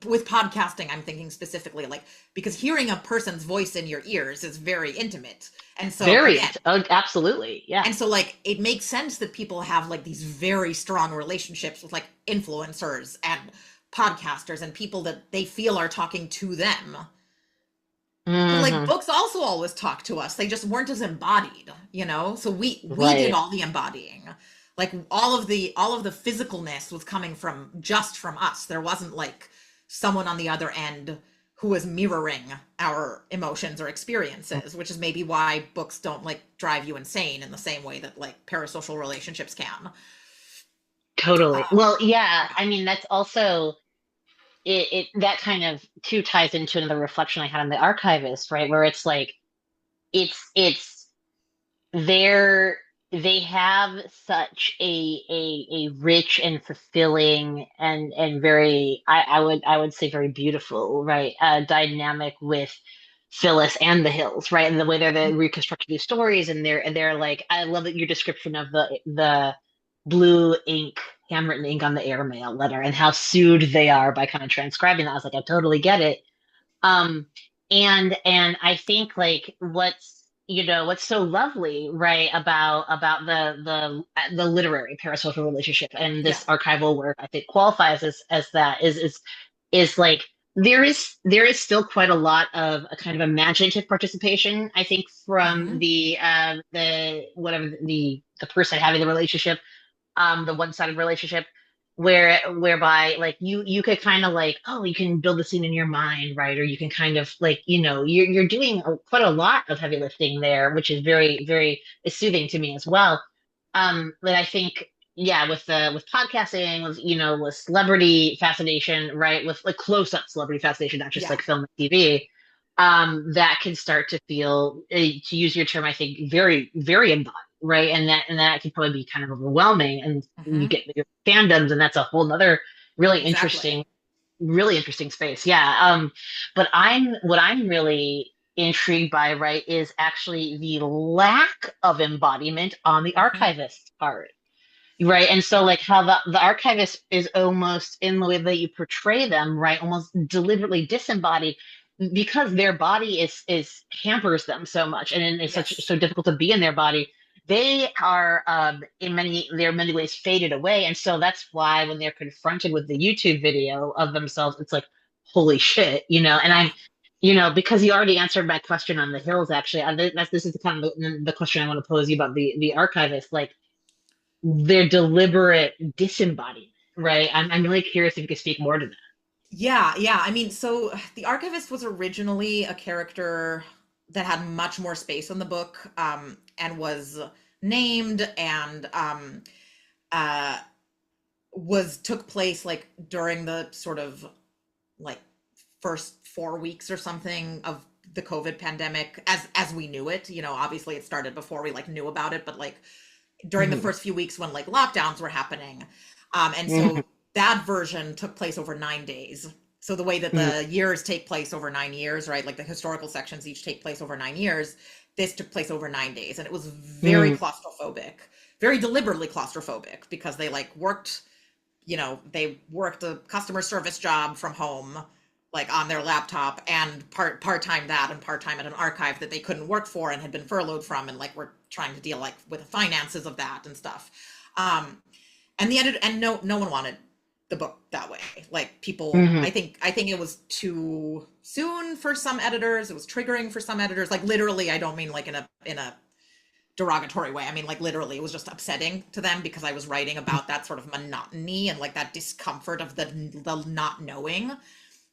with podcasting, I'm thinking specifically like because hearing a person's voice in your ears is very intimate. And so again, oh, absolutely, yeah, and so like it makes sense that people have like these very strong relationships with like influencers and podcasters and people that they feel are talking to them. But like hmm, books also always talk to us. They just weren't as embodied, So we did right. all the embodying. Like all of the physicalness was coming from just from us. There wasn't like someone on the other end who was mirroring our emotions or experiences, which is maybe why books don't like drive you insane in the same way that like parasocial relationships can. Totally. Um, Well, yeah, yeah. I mean that's also it that kind of too ties into another reflection I had on the archivist, right? Where it's like it's they're they have such a rich and fulfilling and very I would say very beautiful, right? Dynamic with Phyllis and the Hills, right? And the way they reconstructed these stories and they're like I love that your description of the blue ink, handwritten ink on the airmail letter and how soothed they are by kind of transcribing that. I was like, I totally get it. Um, and I think like what's so lovely, right, about the literary parasocial relationship and Yeah. this archival work, I think qualifies as that is like there is still quite a lot of a kind of imaginative participation, I think, from Hmm. the whatever the person having the relationship, the one-sided relationship whereby like you could kind of like, oh, you can build the scene in your mind, right? Or you can kind of like, you're doing quite a lot of heavy lifting there, which is very, very is soothing to me as well. But I think, yeah, with podcasting, with celebrity fascination, right? With like close-up celebrity fascination, not just Yeah. like film and TV, that can start to feel, to use your term, I think, very, very embodied, right? And that can probably be kind of overwhelming, and you Hmm. get your fandoms, and that's a whole nother really Exactly. interesting, really interesting space. Yeah. But what I'm really intrigued by, right, is actually the lack of embodiment on the Hmm. archivist part. Right. And so like how the archivist is almost in the way that you portray them, right, almost deliberately disembodied because their body is hampers them so much and it's such Yes. so difficult to be in their body. They are they're in many ways faded away. And so that's why when they're confronted with the YouTube video of themselves, it's like, holy shit, and Yeah. because you already answered my question on the hills, actually. This is the kind of the question I want to pose you about the archivist. Like, their deliberate disembodiment, right? I'm really curious if you could speak more to that. Yeah, yeah. I mean, so the archivist was originally a character that had much more space in the book, and was named and uh, was took place like during the sort of like first 4 weeks or something of the COVID pandemic as we knew it. Obviously it started before we like knew about it, but like during the Hmm. first few weeks when like lockdowns were happening. And Hmm. so that version took place over 9 days. So the way that Hmm. the years take place over 9 years, right? Like the historical sections each take place over 9 years. This took place over 9 days. And it was very Hmm. claustrophobic, very deliberately claustrophobic because they like worked they worked a customer service job from home, like on their laptop, and part-time that, and part-time at an archive that they couldn't work for and had been furloughed from, and like we're trying to deal like with the finances of that and stuff. Um, and the editor, and no one wanted the book that way. Like people, Hmm. I think it was too soon for some editors. It was triggering for some editors. Like literally, I don't mean like in a derogatory way. I mean, like literally, it was just upsetting to them because I was writing about that sort of monotony and like that discomfort of the not knowing.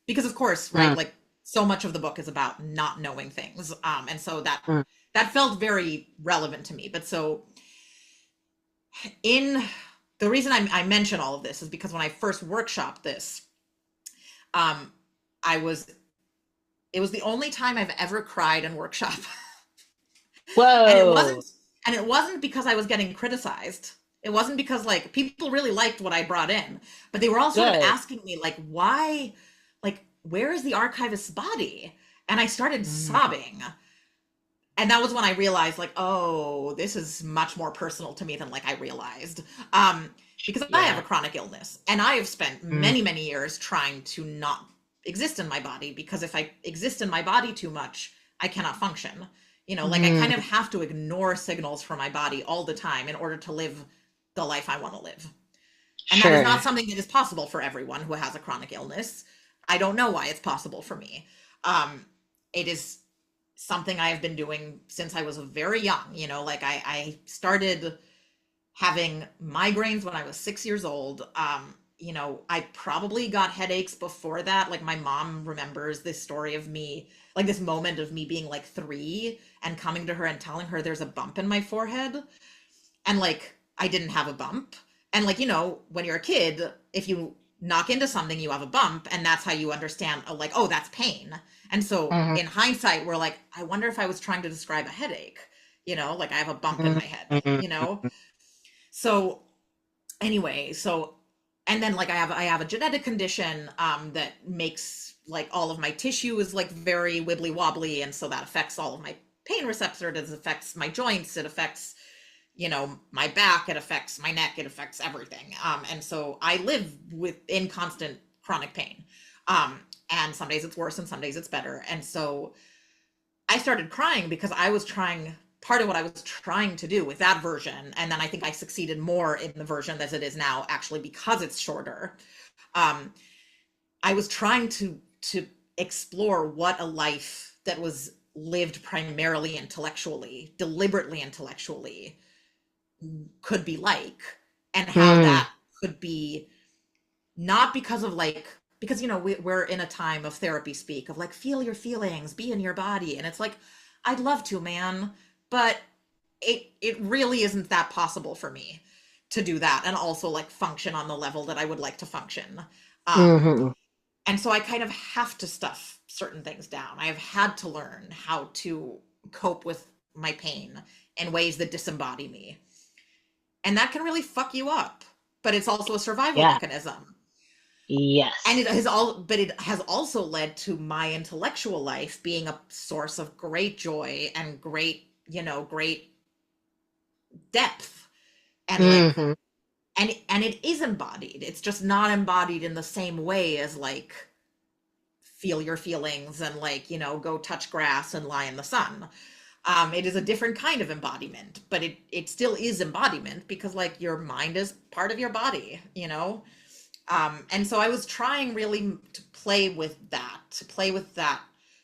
Because of course, right, like so much of the book is about not knowing things, and so that felt very relevant to me. But so in the reason I mention all of this is because when I first workshopped this, um, I was it was the only time I've ever cried in workshop. and it Whoa. wasn't and it wasn't because I was getting criticized. It wasn't because like people really liked what I brought in, but they were all sort of Good. asking me like why, like where is the archivist's body? And I started Mm. sobbing. And that was when I realized like, oh, this is much more personal to me than like I realized. Because I have a Yeah. chronic illness and I have spent Mm. many, many years trying to not exist in my body, because if I exist in my body too much, I cannot function. Like I kind of Mm. have to ignore signals from my body all the time in order to live the life I want to live. And that is not Sure. something that is possible for everyone who has a chronic illness. I don't know why it's possible for me. It is something I have been doing since I was very young. Like I started having migraines when I was 6 years old. I probably got headaches before that. Like my mom remembers this story of me, like this moment of me being like 3 and coming to her and telling her there's a bump in my forehead. And like I didn't have a bump. And like, when you're a kid, if you knock into something, you have a bump, and that's how you understand, like, oh, that's pain. And so Mhm. in hindsight, we're like, I wonder if I was trying to describe a headache, like I have a bump in my head, Mhm. you know? So anyway, and then like I have a genetic condition that makes like all of my tissue is like very wibbly wobbly, and so that affects all of my pain receptors, it affects my joints, it affects my back, it affects my neck, it affects everything. And so I live in constant chronic pain. Um, and some days it's worse and some days it's better. And so I started crying because I was trying part of what I was trying to do with that version. And then I think I succeeded more in the version as it is now, actually, because it's shorter. Um, I was trying to explore what a life that was lived primarily intellectually, deliberately intellectually, could be like, and how Mm. that could be not because of like, because we're in a time of therapy speak of like feel your feelings, be in your body, and it's like I'd love to, man, but it really isn't that possible for me to do that and also like function on the level that I would like to function. um Mhm. and so I kind of have to stuff certain things down. I have had to learn how to cope with my pain in ways that disembody me, and that can really fuck you up, but it's also a survival Yeah. mechanism. And Yes. it has also led to my intellectual life being a source of great joy and great depth, and like, Mhm. and it is embodied. It's just not embodied in the same way as like feel your feelings and like go touch grass and lie in the sun. It is a different kind of embodiment, but it still is embodiment because like your mind is part of your body. And so I was trying really to play with that,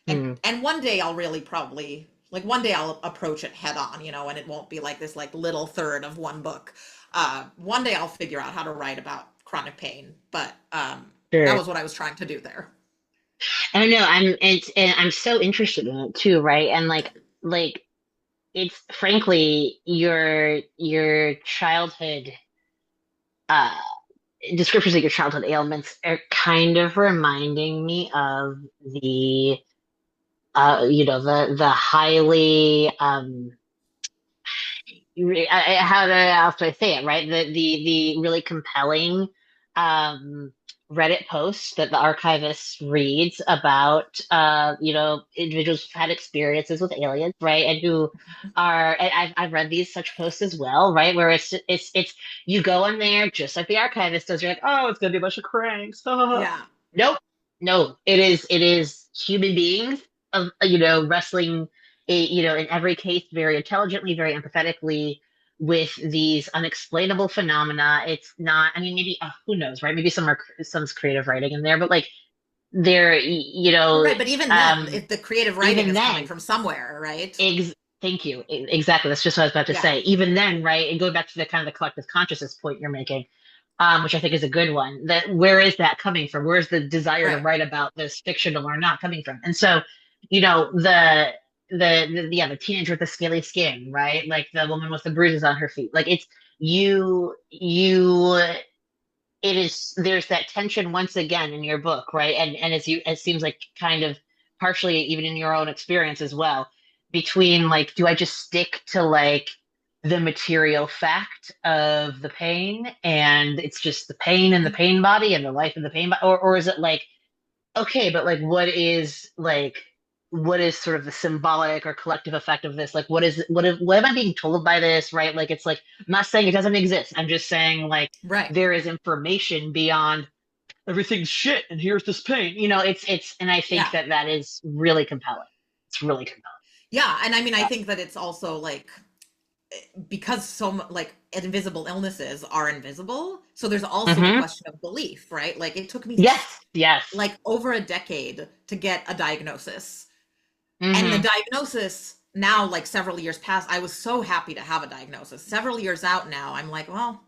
Mm. and one day I'll really probably like one day I'll approach it head on, and it won't be like this like little third of one book. One day I'll figure out how to write about chronic pain, but that Sure. was what I was trying to do there. I don't know. And I'm so interested in it too, right? And like it's frankly your childhood uh descriptions of your childhood ailments are kind of reminding me of the the highly how do I say it, right? The really compelling Reddit posts that the archivist reads about, individuals who've had experiences with aliens, right? And who are, and I've read these such posts as well, right? Where it's, you go in there just like the archivist does. You're like, oh, it's going to be a bunch of cranks. Yeah. Nope. No, it is human beings, wrestling, in every case, very intelligently, very empathetically with these unexplainable phenomena. It's not, I mean, maybe, who knows, right? Maybe some's creative writing in there, but like there, Right, but even then, if the creative writing even is coming then, from somewhere, right? thank you. Exactly. That's just what I was about to Yeah. say. Even then, right? And going back to the kind of the collective consciousness point you're making, which I think is a good one. That where is that coming from? Where's the desire to Right. write about this fictional or not coming from? And so, the teenager with the scaly skin, right? Like the woman with the bruises on her feet. Like it's you it is there's that tension once again in your book, right? And it seems like kind of partially even in your own experience as well, between like, do I just stick to like the material fact of the pain and it's just the pain and the pain body and the life of the pain body, or is it like, okay, but like what is sort of the symbolic or collective effect of this? Like what am I being told by this, right? Like it's like, I'm not saying it doesn't exist. I'm just saying like Right. there is information beyond everything's shit and here's this pain. It's and I think Yeah. that is really compelling. It's really compelling. Yeah. And I mean, I think that it's also like because like invisible illnesses are invisible. So there's also the Hmm. question of belief, right? Like it took me Yes, yes. like over a decade to get a diagnosis. And the Hmm. diagnosis now, like several years past, I was so happy to have a diagnosis. Several years out now, I'm like, well,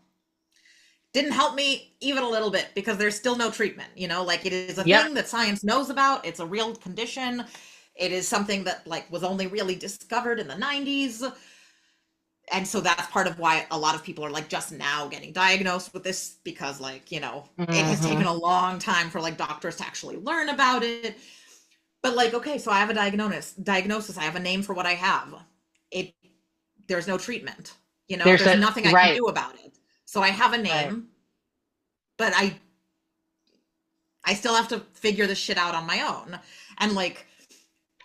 didn't help me even a little bit because there's still no treatment, like it is a Yep. thing that science knows about. It's a real condition. It is something that like was only really discovered in the 90s. And so that's part of why a lot of people are like just now getting diagnosed with this because like, it has taken Hmm. a long time for like doctors to actually learn about it. But like, okay, so I have a diagnosis. I have a name for what I have. It There's no treatment. There's There's a nothing I can right, do about it. So I have a right. name, but I still have to figure this shit out on my own. And like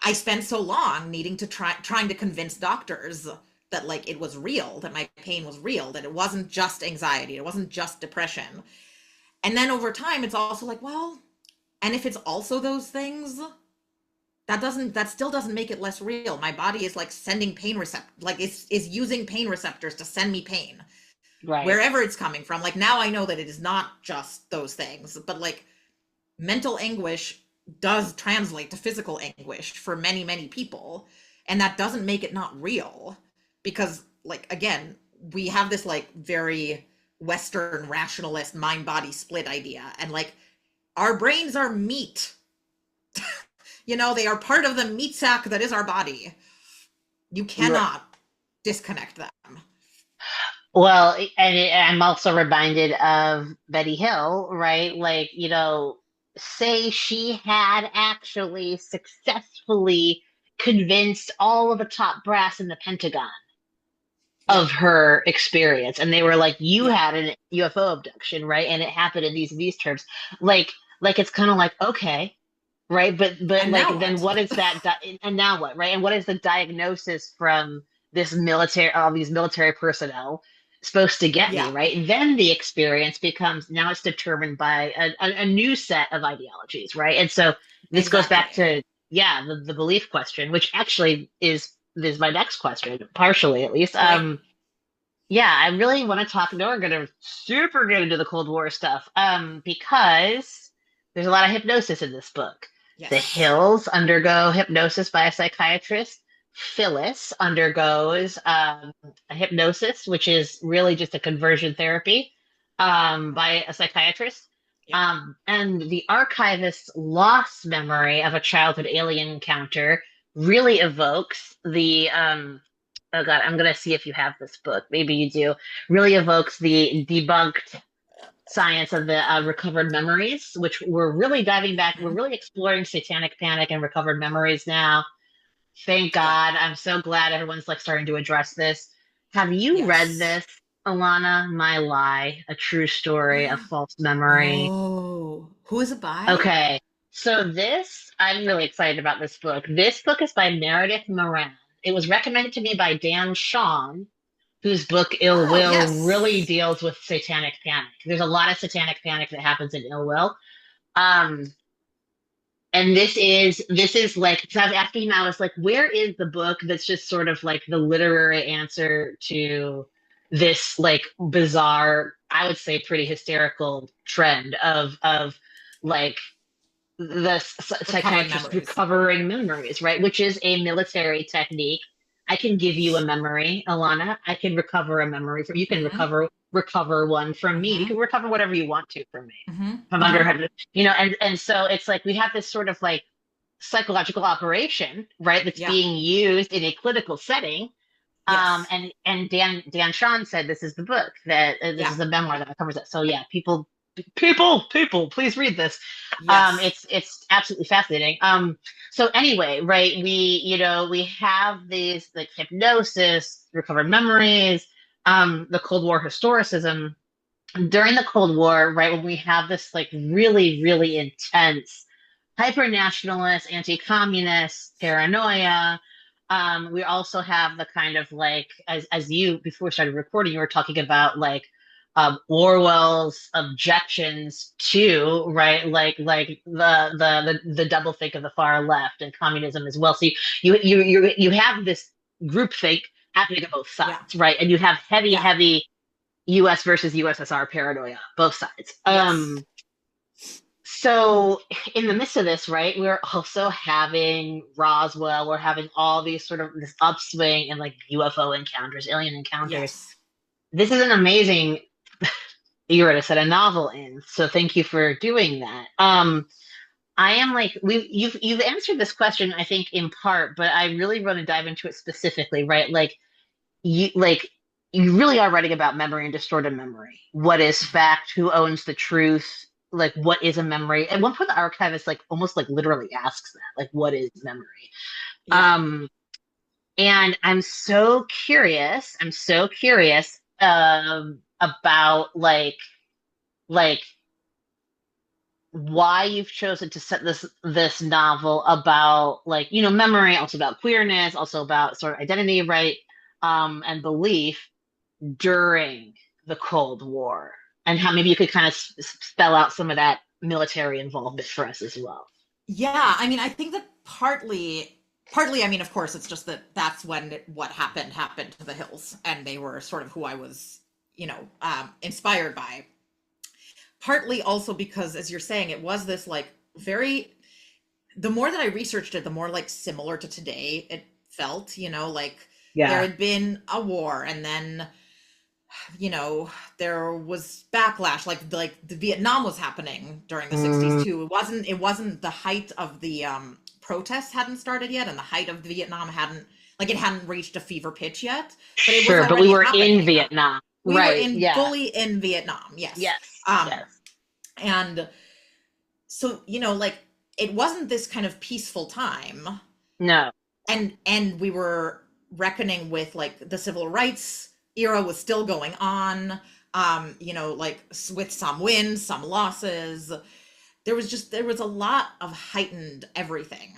I spent so long needing to trying to convince doctors that like it was real, that my pain was real, that it wasn't just anxiety, it wasn't just depression. And then over time it's also like, well, and if it's also those things, that still doesn't make it less real. My body is like sending pain like is using pain receptors to send me pain Right. wherever it's coming from. Like now I know that it is not just those things, but like mental anguish does translate to physical anguish for many, many people. And that doesn't make it not real because, like, again, we have this like very Western rationalist mind body split idea. And like, our brains are meat, they are part of the meat sack that is our body. You cannot disconnect them. Well, I'm also reminded of Betty Hill, right? Like, say she had actually successfully convinced all of the top brass in the Pentagon Yeah. of her experience, and they were like, "You Yeah. had a UFO abduction, right? And it happened in these terms." Like, it's kind of like, okay, right? But And like, now then what? what is that? And now what, right? And what is the diagnosis from this military, all these military personnel supposed to get me, Yeah, right? And then the experience becomes, now it's determined by a new set of ideologies, right? And so this goes back exactly. to, yeah, the belief question, which actually is my next question, partially at least. Great. Yeah, I really want to talk. Now we're gonna super get into the Cold War stuff, because there's a lot of hypnosis in this book. The Yes. Hills undergo hypnosis by a psychiatrist. Phyllis undergoes a hypnosis, which is really just a conversion therapy, by a psychiatrist. Yep. And the archivist's lost memory of a childhood alien encounter really evokes the oh God, I'm gonna see if you have this book. Maybe you do. Really evokes the debunked science of the recovered memories, which we're really diving back. We're Mhm. really exploring satanic panic and recovered memories now. Thank Yeah. God. I'm so glad everyone's like starting to address this. Have you read Yes. this, Ilana? My Lie, a true story of false memory. Oh, Who is it by? Okay. So this, I'm really excited about this book. This book is by Meredith Moran. It was recommended to me by Dan Shawn, whose book Ill Oh, Will really yes. deals with satanic panic. There's a lot of satanic panic that happens in Ill Will. Um, and this is like, because I was asking him, I was like, where is the book that's just sort of like the literary answer to this like bizarre, I would say pretty hysterical trend of like the Recovering psychiatrist memories. recovering memories, right? Which is a military technique. I can give you a memory, Ilana. I can recover a memory from you. Can Mm-hmm. recover one from me. You Mm-hmm. can recover whatever you want to from me. Mm-hmm. If I'm Mm-hmm. under, and so it's like we have this sort of like psychological operation, right? That's Yeah. being used in a clinical setting. Yes. And Dan Shawn said this is the book that this Yeah. is a memoir that covers it. So yeah, people, please read this. Yes. It's absolutely fascinating. So anyway, right, we have these like hypnosis, recovered memories, the Cold War historicism. During the Cold War, right, when we have this like really, really intense hyper nationalist, anti communist paranoia. We also have the kind of like, as you before we started recording, you were talking about like Orwell's objections to right, like the double think of the far left and communism as well. So you have this groupthink happening on both Yeah. sides, right? And you have heavy, Yeah. heavy U.S. versus USSR paranoia, both sides. Yes. So in the midst of this, right, we're also having Roswell, we're having all these sort of this upswing in like UFO encounters, alien encounters. Yes. This is an amazing era to set a novel in. So thank you for doing that. I am like you've answered this question, I think, in part, but I really want to dive into it specifically, right? Like you really are writing about memory and distorted memory. What is fact? Who owns the truth? Like what is a memory? At one point, the archivist like almost like literally asks that, like, what is memory? Yeah. Um, and I'm so curious. I'm so curious about like why you've chosen to set this novel about like memory, also about queerness, also about sort of identity, right? And belief during the Cold War, and how maybe you could kind of spell out some of that military involvement for us as well. Yeah, I mean, I think that partly, I mean, of course, it's just that that's when what happened to the Hills, and they were sort of who I was, inspired by. Partly also because, as you're saying, it was this like very, the more that I researched it, the more like similar to today it felt, like there Yeah. had been a war and then there was backlash, like the Vietnam was happening during the 60s Mm, too. It wasn't the height of the protests hadn't started yet, and the height of the Vietnam hadn't reached a fever pitch yet, but it was sure, but we already were in happening. Vietnam, We were right? in Yeah. fully in Vietnam, yes. Yes. um Yes. and so like it wasn't this kind of peaceful time, No. and we were reckoning with like the civil rights era was still going on, like with some wins, some losses. There was a lot of heightened everything.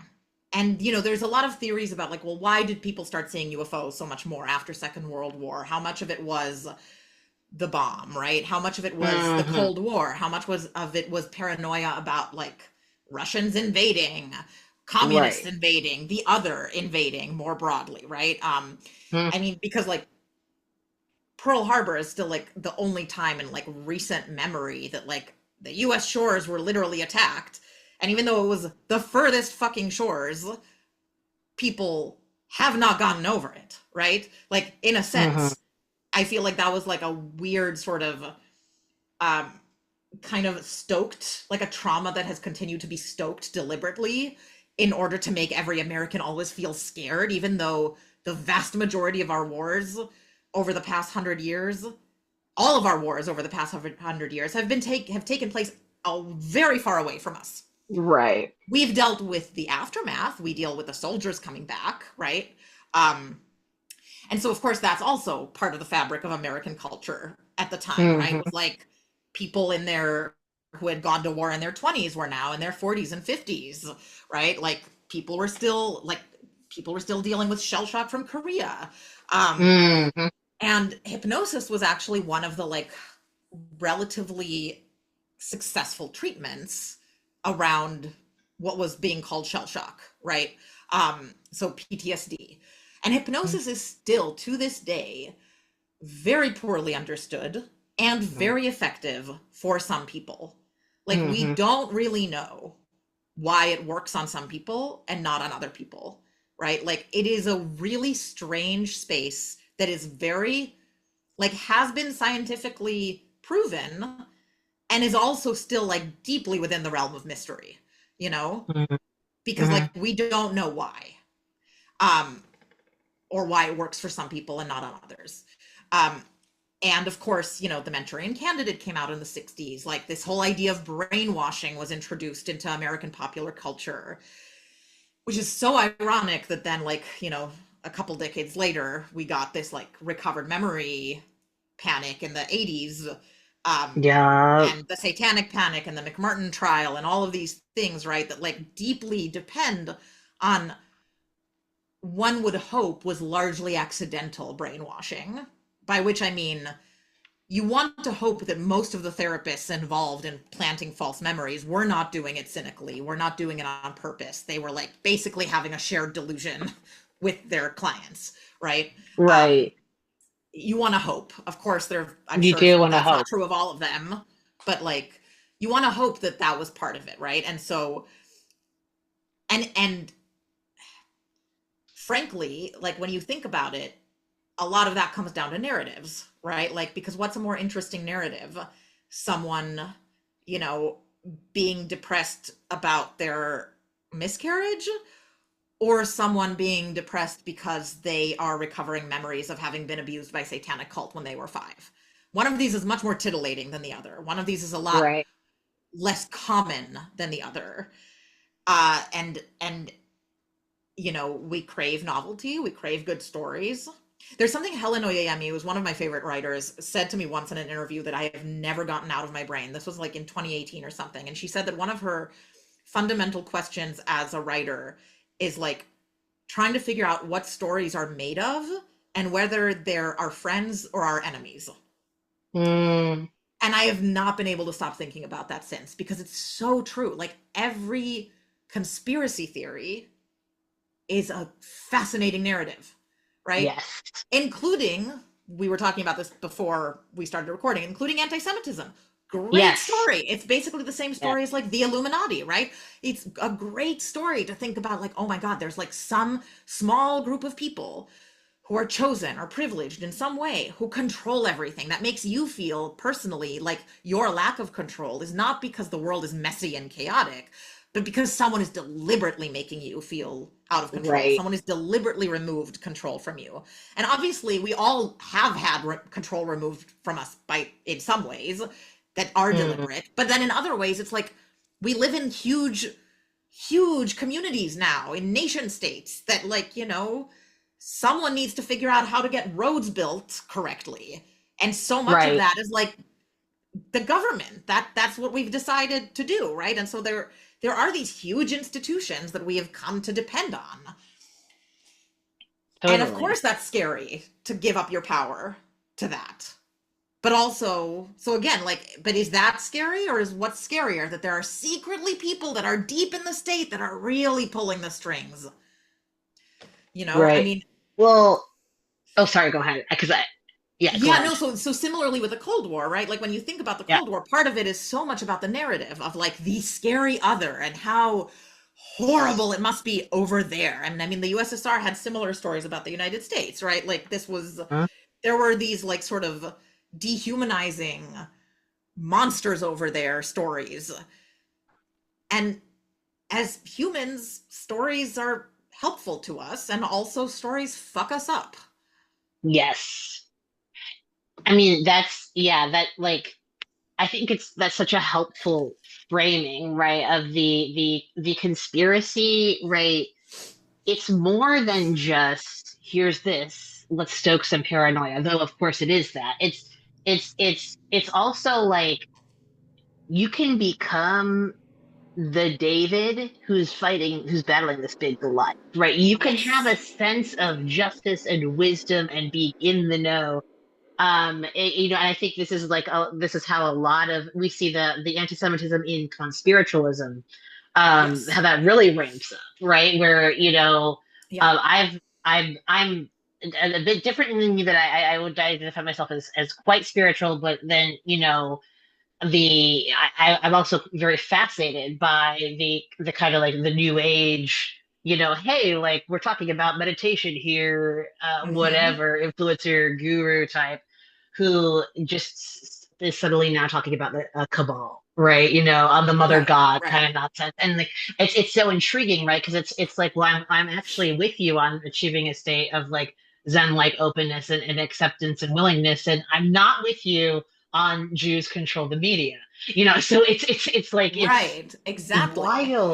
And there's a lot of theories about like, well, why did people start seeing UFOs so much more after Second World War? How much of it was the bomb, right? How much of it was the Hmm. Cold War? How much of it was paranoia about like Russians invading, communists Right. invading, the other invading more broadly, right? Hmm. I mean, because like Pearl Harbor is still like the only time in like recent memory that like the US shores were literally attacked. And even though it was the furthest fucking shores, people have not gotten over it, right? Like in a Hmm. sense, I feel like that was like a weird sort of um kind of stoked, like a trauma that has continued to be stoked deliberately in order to make every American always feel scared, even though the vast majority of our wars over the past 100 years, all of our wars over the past 100 years have taken place very far away from us. Right. We've dealt with the aftermath. We deal with the soldiers coming back, right? Um, and so, of course, that's also part of the fabric of American culture at the time, right? Hmm. Was like people in their who had gone to war in their 20s were now in their 40s and 50s, right? Like people were still dealing with shell shock from Korea. Um, Hmm. and hypnosis was actually one of the like relatively successful treatments around what was being called shell shock, right? So PTSD. And hypnosis is still to this day very poorly understood and very effective for some people. Like, we Hmm. don't really know why it works on some people and not on other people, right? Like, it is a really strange space that is very, like, has been scientifically proven and is also still, like, deeply within the realm of mystery, you know? Because, like, Hmm. we don't know why. Um, or why it works for some people and not on others. Um, and of course, the Manchurian Candidate came out in the 60s. Like, this whole idea of brainwashing was introduced into American popular culture, which is so ironic that then, like, a couple decades later, we got this like recovered memory panic in the 80s, Yeah. and the satanic panic and the McMartin trial and all of these things, right? That like deeply depend on, one would hope, was largely accidental brainwashing, by which I mean you want to hope that most of the therapists involved in planting false memories were not doing it cynically, were not doing it on purpose. They were like basically having a shared delusion with their clients, right? Right. You want to hope. Of course, I'm You sure do want to that's not hope. true of all of them, but like you want to hope that that was part of it, right? And so, and frankly, like when you think about it, a lot of that comes down to narratives, right? Like, because what's a more interesting narrative? Someone, you know, being depressed about their miscarriage, or someone being depressed because they are recovering memories of having been abused by a satanic cult when they were 5. One of these is much more titillating than the other. One of these is a lot Right. less common than the other. And we crave novelty, we crave good stories. There's something Helen Oyeyemi, who's one of my favorite writers, said to me once in an interview that I have never gotten out of my brain. This was like in 2018 or something. And she said that one of her fundamental questions as a writer is like trying to figure out what stories are made of and whether they're our friends or our enemies. Mm. And I have not been able to stop thinking about that since, because it's so true. Like, every conspiracy theory is a fascinating narrative, right? Yes. Including, we were talking about this before we started recording, including anti-Semitism. Great Yes. story. It's basically the same Yeah. story as like the Illuminati, right? It's a great story to think about, like, oh my God, there's like some small group of people who are chosen or privileged in some way, who control everything. That makes you feel personally like your lack of control is not because the world is messy and chaotic, but because someone is deliberately making you feel out of control. Right. Someone has deliberately removed control from you. And obviously, we all have had control removed from us by in some ways that are Mm. deliberate. But then in other ways, it's like we live in huge communities now, in nation states, that, like, someone needs to figure out how to get roads built correctly. And so much of Right. that is like the government. That's what we've decided to do, right? And so there are these huge institutions that we have come to depend on. And of Totally. course that's scary, to give up your power to that. But also, so again, like, but is that scary, or is what's scarier that there are secretly people that are deep in the state that are really pulling the strings? I Right. mean, Well, oh, sorry, go ahead. Yeah, go yeah, no, ahead. so similarly with the Cold War, right? Like, when you think about the Yeah. Cold War, part of it is so much about the narrative of like the scary other and how horrible it must be over there. And I mean, the USSR had similar stories about the United States, right? Like, Huh? there were these like sort of dehumanizing monsters over there stories. And as humans, stories are helpful to us, and also stories fuck us up. Yes. I mean, yeah, that like I think that's such a helpful framing, right, of the conspiracy, right? It's more than just here's this, let's stoke some paranoia, though of course it is that. It's also like you can become the David who's battling this big Goliath, right? You can have a Yes. sense of justice and wisdom and be in the know. And I think this is this is how a lot of we see the anti-Semitism in conspiritualism, Yes. how that really ramps up, right? Where, Yeah. I'm a bit different than you, that I would identify myself as quite spiritual, but then, I'm also very fascinated by the kind of like the new age, hey, like we're talking about meditation here, Hmm. whatever influencer guru type who just is suddenly now talking about the cabal, right? On the mother Right. god Right. kind of nonsense, and like it's so intriguing, right? Because it's like, well, I'm actually with you on achieving a state of like Zen like openness and acceptance and willingness, and I'm not with you on Jews control the media. So it's like it's Right. Exactly.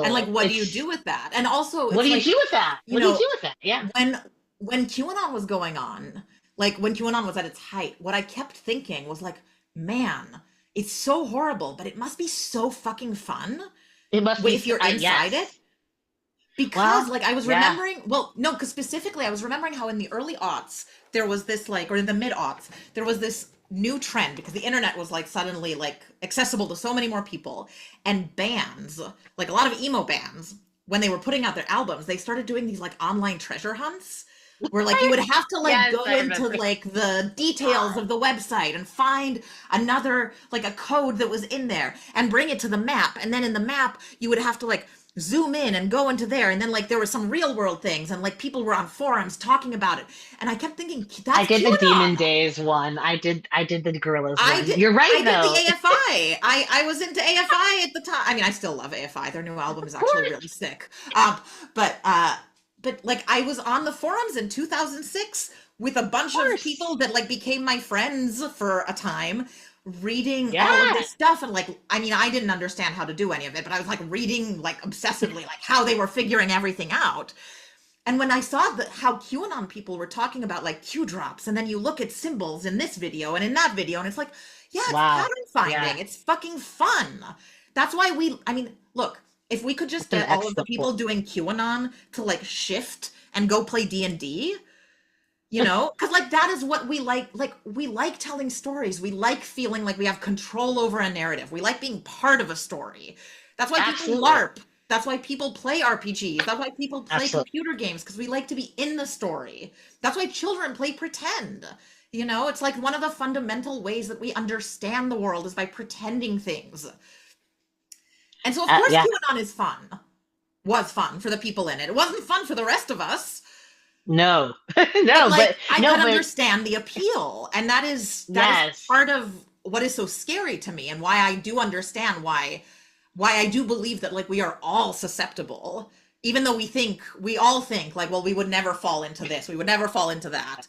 And like, wild. what do you do It's with that? And also, What it's do you like, do with that? you What do you know, do with that? Yeah. when when QAnon was going on, like when QAnon was at its height, what I kept thinking was like, man, it's so horrible, but it must be so fucking fun It must be if you're inside it. yes. Because Well, like I was yeah. remembering, well, no, because specifically I was remembering how in the early aughts there was this like, or in the mid aughts, there was this new trend because the internet was like suddenly like accessible to so many more people, and bands, like a lot of emo bands, when they were putting out their albums, they started doing these like online treasure hunts where like you would have to like Yes, go I into remember. like the details of the website and find another like a code that was in there and bring it to the map, and then in the map you would have to like zoom in and go into there, and then like there were some real world things and like people were on forums talking about it, and I kept thinking I that's did the Demon QAnon. Days one. I did the Gorillas I one. did You're right I did the though. AFI. I was into AFI at the time. I mean, I still love AFI. Their new album Of is actually really course. sick. But like I was on the forums in 2006 with a Of bunch of course. people that like became my friends for a time, reading all of Yeah. this stuff, and like I mean, I didn't understand how to do any of it, but I was like reading like obsessively like how they were figuring everything out. And when I saw how QAnon people were talking about like Q drops, and then you look at symbols in this video and in that video, and it's like, yeah, it's Wow. pattern Yeah. finding. It's fucking fun. That's why I mean, look, if we could just That's an get all of the excellent point. people doing QAnon to like shift and go play D&D, because like that is what we like. Like, we like telling stories. We like feeling like we have control over a narrative. We like being part of a story. That's why people Absolutely. LARP. That's why people play RPGs. That's why people play Absolutely. computer games, because we like to be in the story. That's why children play pretend. It's like one of the fundamental ways that we understand the world is by pretending things. And so, of course, Yeah. QAnon is fun. Was fun for the people in it. It wasn't fun for the rest of us. No. But No, like but I no, could but understand the appeal, and that is yes. part of what is so scary to me, and why I do understand why I do believe that like we are all susceptible, even though we all think like, well, we would never fall into this, we would never fall into that.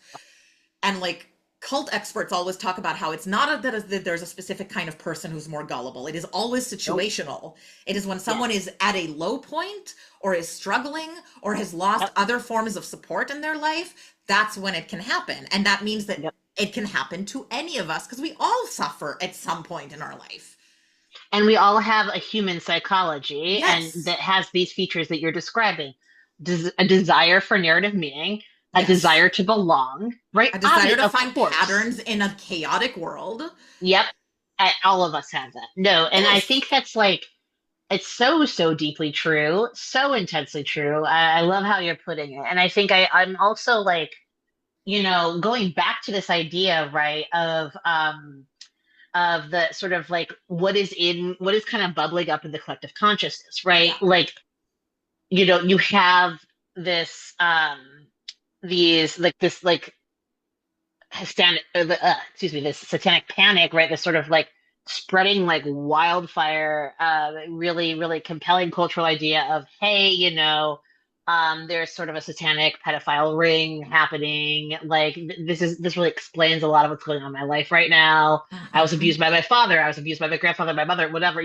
And like cult experts always talk about how it's not that there's a specific kind of person who's more gullible. It is always Nope. situational. It is when someone Yes. is at a low point or is struggling or has lost Yep. other forms of support in their life, that's when it can happen. And that means that Yep. it can happen to any of us because we all suffer at some point in our life. And we all have a human psychology, and Yes. that has these features that you're describing. A desire for narrative meaning, a Yes. desire to belong, right? A desire Obvious, to of find course. patterns in a chaotic world. Yep. All of us have that. No, and I Yes. think that's like, it's so deeply true, so intensely true. I love how you're putting it. And I think I'm also like, going back to this idea, right, of the sort of like what is kind of bubbling up in the collective consciousness, right? Yeah. Like, you have this these like this like excuse me, this satanic panic, right? This sort of like spreading like wildfire, really compelling cultural idea of, hey, there's sort of a satanic pedophile ring happening. Like this really explains a lot of what's going on in my life right now. I was Hmm. abused by my father. I was abused by my grandfather, my mother, whatever,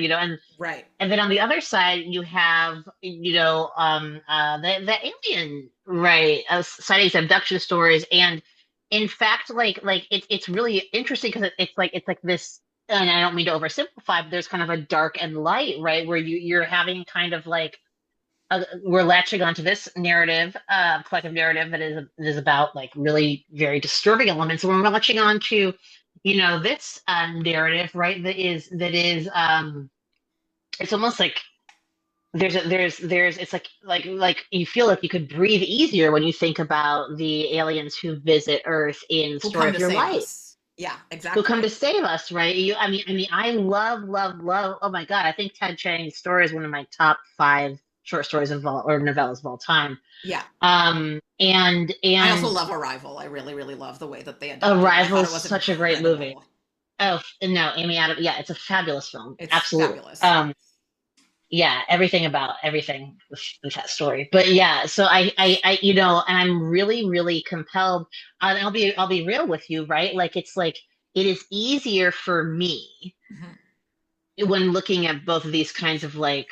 Right. and then on the other side, you have, the alien, right? Sightings, abduction stories, and in fact, like it's really interesting because it's like this. and I don't mean to oversimplify, but there's kind of a dark and light, right? Where you're having kind of like we're latching onto this narrative, collective narrative that is about like really very disturbing elements. And we're latching onto, this narrative, right? That is it's almost like there's it's like you feel like you could breathe easier when you think about the aliens who visit Earth in Who Story come of to Your save Life, us. Yeah, who come exactly. to save us, right? I love, love, love. Oh my God, I think Ted Chiang's story is one of my top five short stories of all or novellas of all time. Yeah. And I also and love Arrival. I really, really love the way that they adapted it. I thought it Arrival's was such a great movie. incredible. Oh no, Amy Adams. Yeah, it's a fabulous film. It's Absolutely. fabulous. Yeah, everything about everything with that story. But yeah, so and I'm really, really compelled. And I'll be real with you, right? Like it's like it is easier for me Mhm. when looking at both of these kinds of like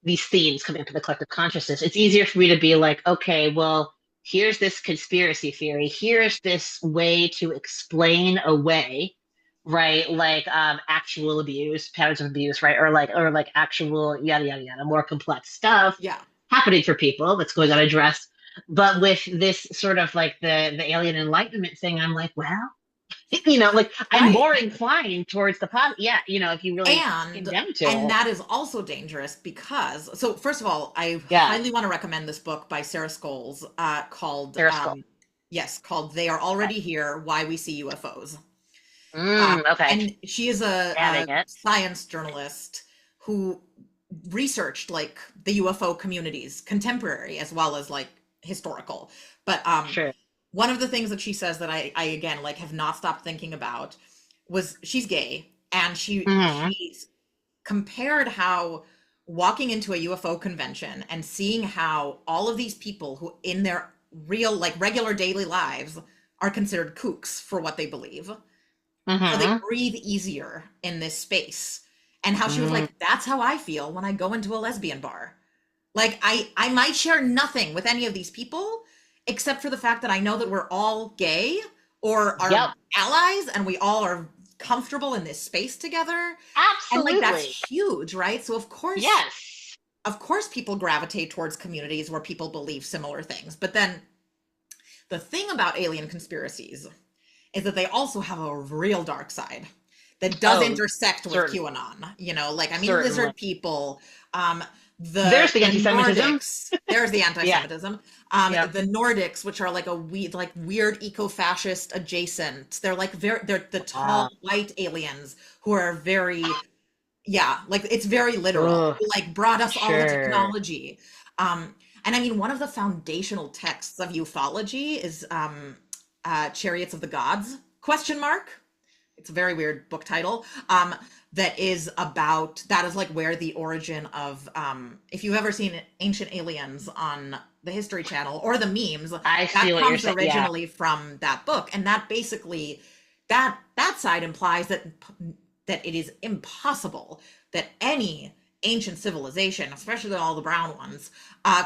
these themes coming up in the collective consciousness. It's easier for me to be like, okay, well, here's this conspiracy theory. Here's this way to explain away, right? Like actual abuse, patterns of abuse, right? Or like actual yada yada yada, more complex stuff Yeah. happening for people that's going unaddressed. But with this sort of like the alien enlightenment thing, I'm like, well, like I'm Right. more inclined towards the positive. Yeah, if you really get And down to and it. that is also dangerous because so first of all, I Yeah, highly want to recommend this book by Sarah Scoles called they're skull. yes, called They Are Already Here: Why We See UFOs. Okay, And she is adding a it. science journalist who researched like the UFO communities, contemporary as well as like historical. But Sure. one of the things that she says that I again like have not stopped thinking about was she's gay and Hmm. she's compared how walking into a UFO convention and seeing how all of these people who in their real like regular daily lives are considered kooks for what they believe, how they Hmm. breathe easier in this space, and how she was Mm. like, that's how I feel when I go into a lesbian bar. Like I might share nothing with any of these people except for the fact that I know that we're all gay or are Yep. allies and we all are comfortable in this space together. And like Absolutely. that's huge, right? So Yes. of course people gravitate towards communities where people believe similar things. But then the thing about alien conspiracies is that they also have a real dark side that does Oh, intersect with certain, QAnon. You know, like I mean, certainly. lizard people, um, There's the the anti-Semitism. Nordics. There's the Yeah. anti-Semitism. Yep. The Nordics, which are like a like weird eco-fascist adjacent. They're like they're the tall Wow. white aliens who are very yeah, like it's very literal. Oh, Who, like brought us all the sure. technology. And I mean, one of the foundational texts of ufology is Chariots of the Gods? Question mark. It's a very weird book title. That is about that is like where the origin of if you've ever seen Ancient Aliens on the History Channel or the memes, I that see what you're comes saying. Yeah. originally from that book, and that basically that side implies that it is impossible that any ancient civilization, especially all the brown ones,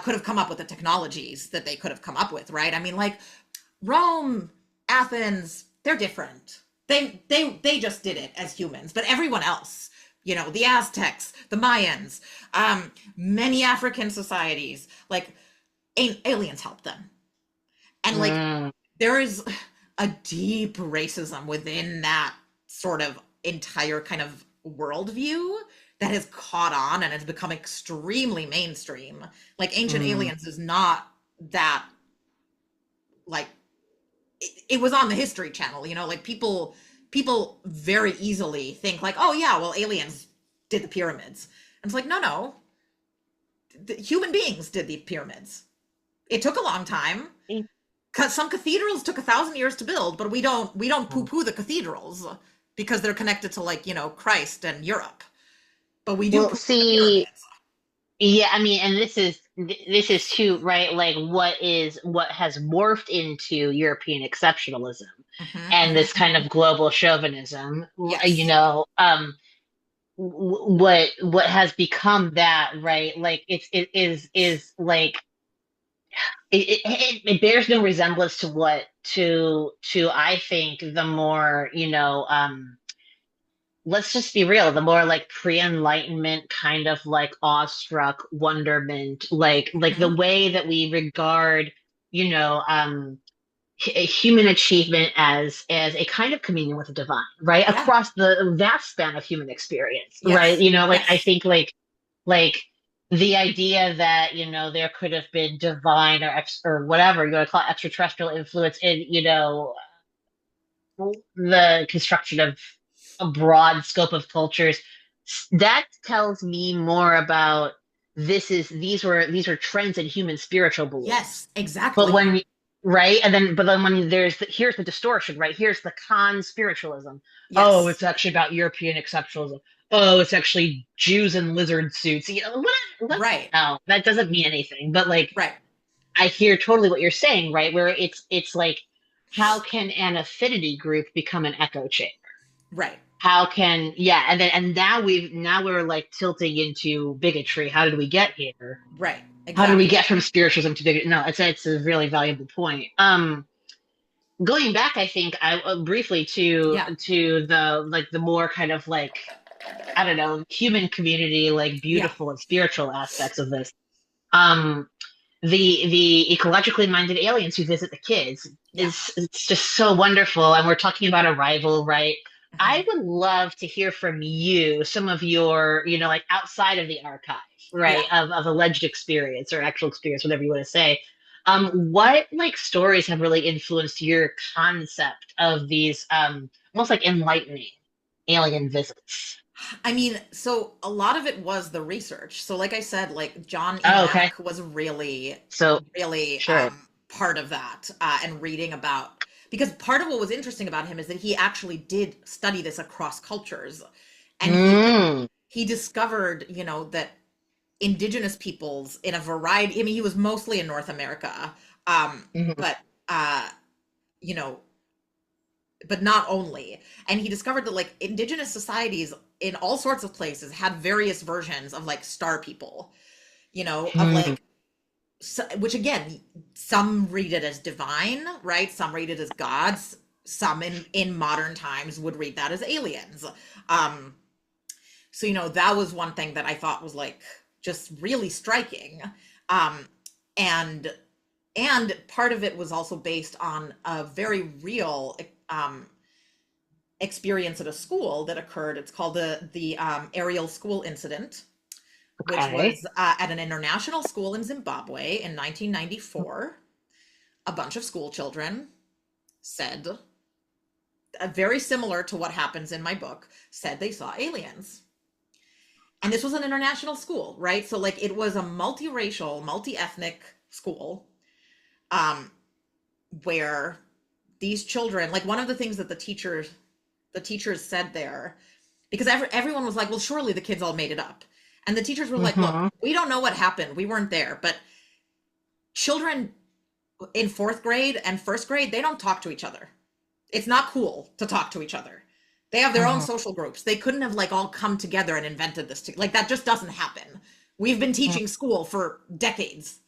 could have come up with the technologies that they could have come up with, right? I mean, like Rome, Athens, they're different. They just did it as humans, but everyone else, you know, the Aztecs, the Mayans, many African societies, like aliens helped them, and like Mm. there is a deep racism within that sort of entire kind of worldview that has caught on and has become extremely mainstream. Like Ancient Mm. Aliens is not that like it was on the History Channel, you know, like people very easily think like, oh yeah, well aliens did the pyramids. And it's like, no, the human beings did the pyramids. It took a long time because some cathedrals took 1,000 years to build, but we don't poo poo the cathedrals because they're connected to like Christ and Europe, but we do Well, poo poo the see, pyramids. yeah, I mean, and this is too, right? Like what has morphed into European exceptionalism Hmm, and hmm, this kind hmm. of global chauvinism, Yes, what has become that, right? Like it is like it bears no resemblance to what to I think the more let's just be real, the more like pre-enlightenment kind of like awestruck wonderment, like Hmm. the way that we regard, you know, human achievement as a kind of communion with the divine, right? Yeah. Across the vast span of human experience, right? Yes. Like I Yes. think like the idea that, there could have been divine or whatever you want to call it, extraterrestrial influence in, the construction of a broad scope of cultures, that tells me more about these are trends in human spiritual beliefs. Yes. But Exactly. when right, and then but then when here's the distortion, right? Here's the spiritualism. Oh, Yes. it's actually about European exceptionalism. Oh, it's actually Jews in lizard suits. What Right. no, that doesn't mean anything. But like Right. I hear totally what you're saying, right? Where it's like, how can an affinity group become an echo chamber? Right. How can yeah, and now we're like tilting into bigotry. How did we get here? Right. How did we Exactly. get from spiritualism to bigotry? No, it's a really valuable point. Going back, I think I briefly Yeah. to the like the more kind of like I don't know, human community, like Yeah. beautiful and spiritual aspects of this. Um, the ecologically minded aliens who visit the kids Yeah. is it's just so wonderful, and we're talking about arrival, right? Hmm. I would love to hear from you some of your, like outside of the archive, Yeah. right, of alleged experience or actual experience, whatever you want to say. What like stories have really influenced your concept of these almost like enlightening alien visits? I mean, so a lot of it was the research. So, like I said, like John Oh, okay. Emack was really, So really sure. part of that, and reading about, because part of what was interesting about him is that he actually did study this across cultures, and Mm, he discovered, that indigenous peoples in a variety. I mean, he was mostly in North America, mhm, but you know, but not only. And he discovered that like indigenous societies in all sorts of places had various versions of like star people, of mm, like, so, which again, some read it as divine, right? Some read it as gods. Some in modern times would read that as aliens. Um, so that was one thing that I thought was like just really striking. Um, and part of it was also based on a very real experience at a school that occurred. It's called the Ariel School Incident, which okay. was at an international school in Zimbabwe in 1994. A bunch of school children said, very similar to what happens in my book, said they saw aliens. And this was an international school, right? So like it was a multiracial, multi-ethnic school, um, where these children, like one of the things that the teachers said there, because everyone was like, well, surely the kids all made it up. And the teachers were like, look, Hmm. we don't know what happened. We weren't there. But children in fourth grade and first grade, they don't talk to each other. It's not cool to talk to each other. They have their own Hmm. social groups. They couldn't have like all come together and invented this. Like that just doesn't happen. We've been teaching school for decades.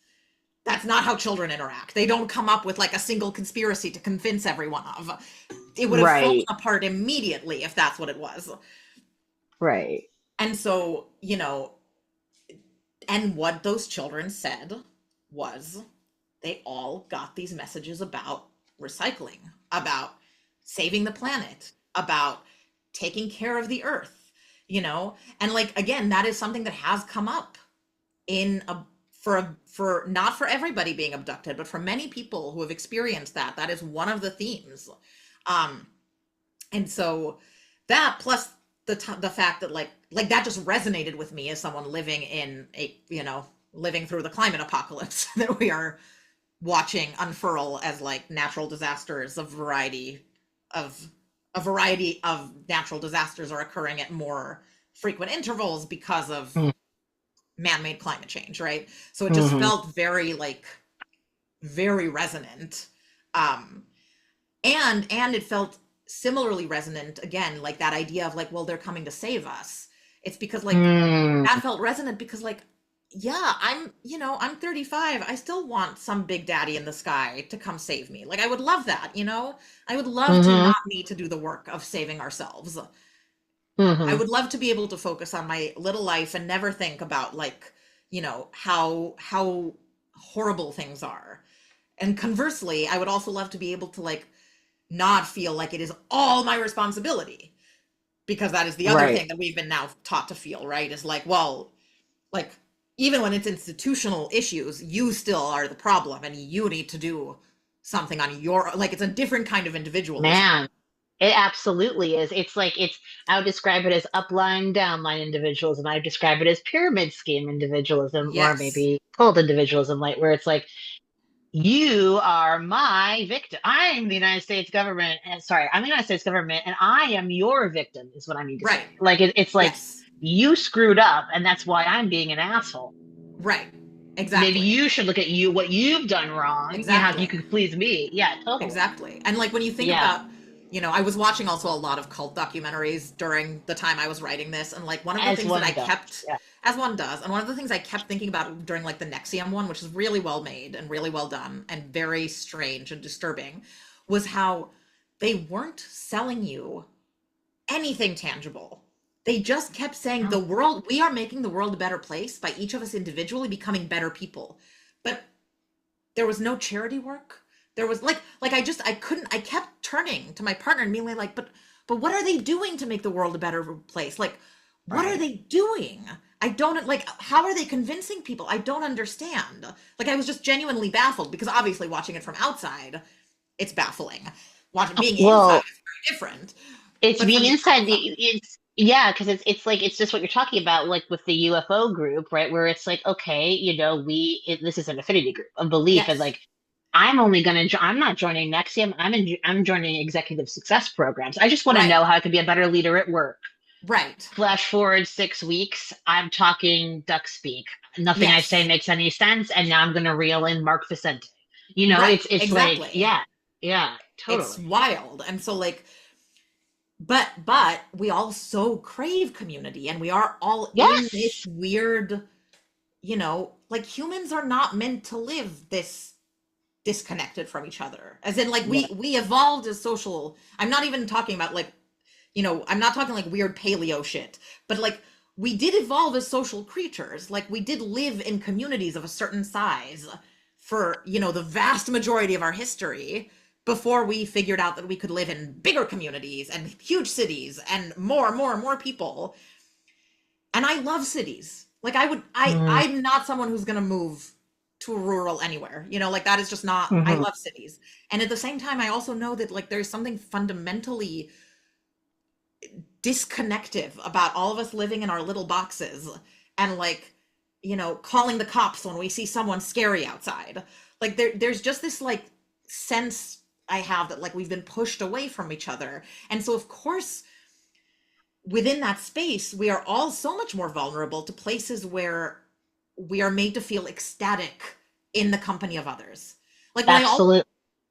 That's not how children interact. They don't come up with like a single conspiracy to convince everyone of. It would have fallen Right, apart immediately if that's what it was. right. And so, and what those children said was they all got these messages about recycling, about saving the planet, about taking care of the earth, and like again, that is something that has come up in a for not for everybody being abducted, but for many people who have experienced that is one of the themes. Um, and so that plus the fact that like that just resonated with me as someone living in living through the climate apocalypse that we are watching unfurl as like natural disasters, of a variety of natural disasters are occurring at more frequent intervals because of man-made climate change, right? So it just Mm-hmm. felt very like very resonant. um and it felt similarly resonant again, like that idea of like, well, they're coming to save us. It's because like Mm, that felt resonant because like, yeah, I'm 35. I still want some big daddy in the sky to come save me. Like I would love that. I would love to mm-hmm. not need to do the work of saving ourselves. I Hmm. would love to be able to focus on my little life and never think about like, how horrible things are. And conversely, I would also love to be able to like not feel like it is all my responsibility, because that is the other Right. thing that we've been now taught to feel, right? Is like, well, like even when it's institutional issues, you still are the problem and you need to do something on your, like, it's a different kind of individualism. Man, it absolutely is. It's like I would describe it as upline, downline individualism. I would describe it as pyramid scheme individualism, or Yes. maybe cult individualism, like where it's like you are my victim. I'm the United States government, and sorry, I'm the United States government, and I am your victim, is what I mean to say. Right. Like it's like Yes. you screwed up, and that's why I'm being an asshole. Right. Maybe Exactly. you should look at you, what you've done wrong, and how you Exactly. can please me. Yeah, totally. Exactly. And like when you think Yeah, about, I was watching also a lot of cult documentaries during the time I was writing this. And like one of the as things that I one does. kept, Yeah. as one does, and one of the things I kept thinking about during like the Nexium one, which is really well made and really well done and very strange and disturbing, was how they weren't selling you anything tangible. They just kept saying the world, we are making the world a better place by each of us individually becoming better people. But there was no charity work. There was I kept turning to my partner and being like, but what are they doing to make the world a better place? Like, what are Right. they doing? I don't like, how are they convincing people? I don't understand. Like, I was just genuinely baffled because obviously watching it from outside, it's baffling. Watching being inside Well, is very different. it's But being from the inside outside, it's yeah, because it's like it's just what you're talking about, like with the UFO group, right? Where it's like, okay, this is an affinity group of belief, and yes. like I'm not joining Nexium. I'm joining executive success programs. I just want to Right. know how I can be a better leader at work. Right. Flash forward 6 weeks, I'm talking duck speak. Nothing I say Yes. makes any sense, and now I'm gonna reel in Mark Vicente. Right. It's like, Exactly. yeah, yeah, It's totally. wild. And so like, but we all so crave community, and we are all in this Yes. weird, like humans are not meant to live this disconnected from each other. As in like Yeah. we evolved as social. I'm not even talking about like, I'm not talking like weird paleo shit, but like we did evolve as social creatures. Like we did live in communities of a certain size for, the vast majority of our history before we figured out that we could live in bigger communities and huge cities and more people. And I love cities. Like Mm. I'm not someone who's going to move to a rural anywhere. Like that is just not, I Hmm. love cities. And at the same time I also know that like there's something fundamentally disconnective about all of us living in our little boxes and like, calling the cops when we see someone scary outside. Like there's just this like sense I have that like we've been pushed away from each other. And so of course within that space we are all so much more vulnerable to places where we are made to feel ecstatic in the company of others. Like Absolute.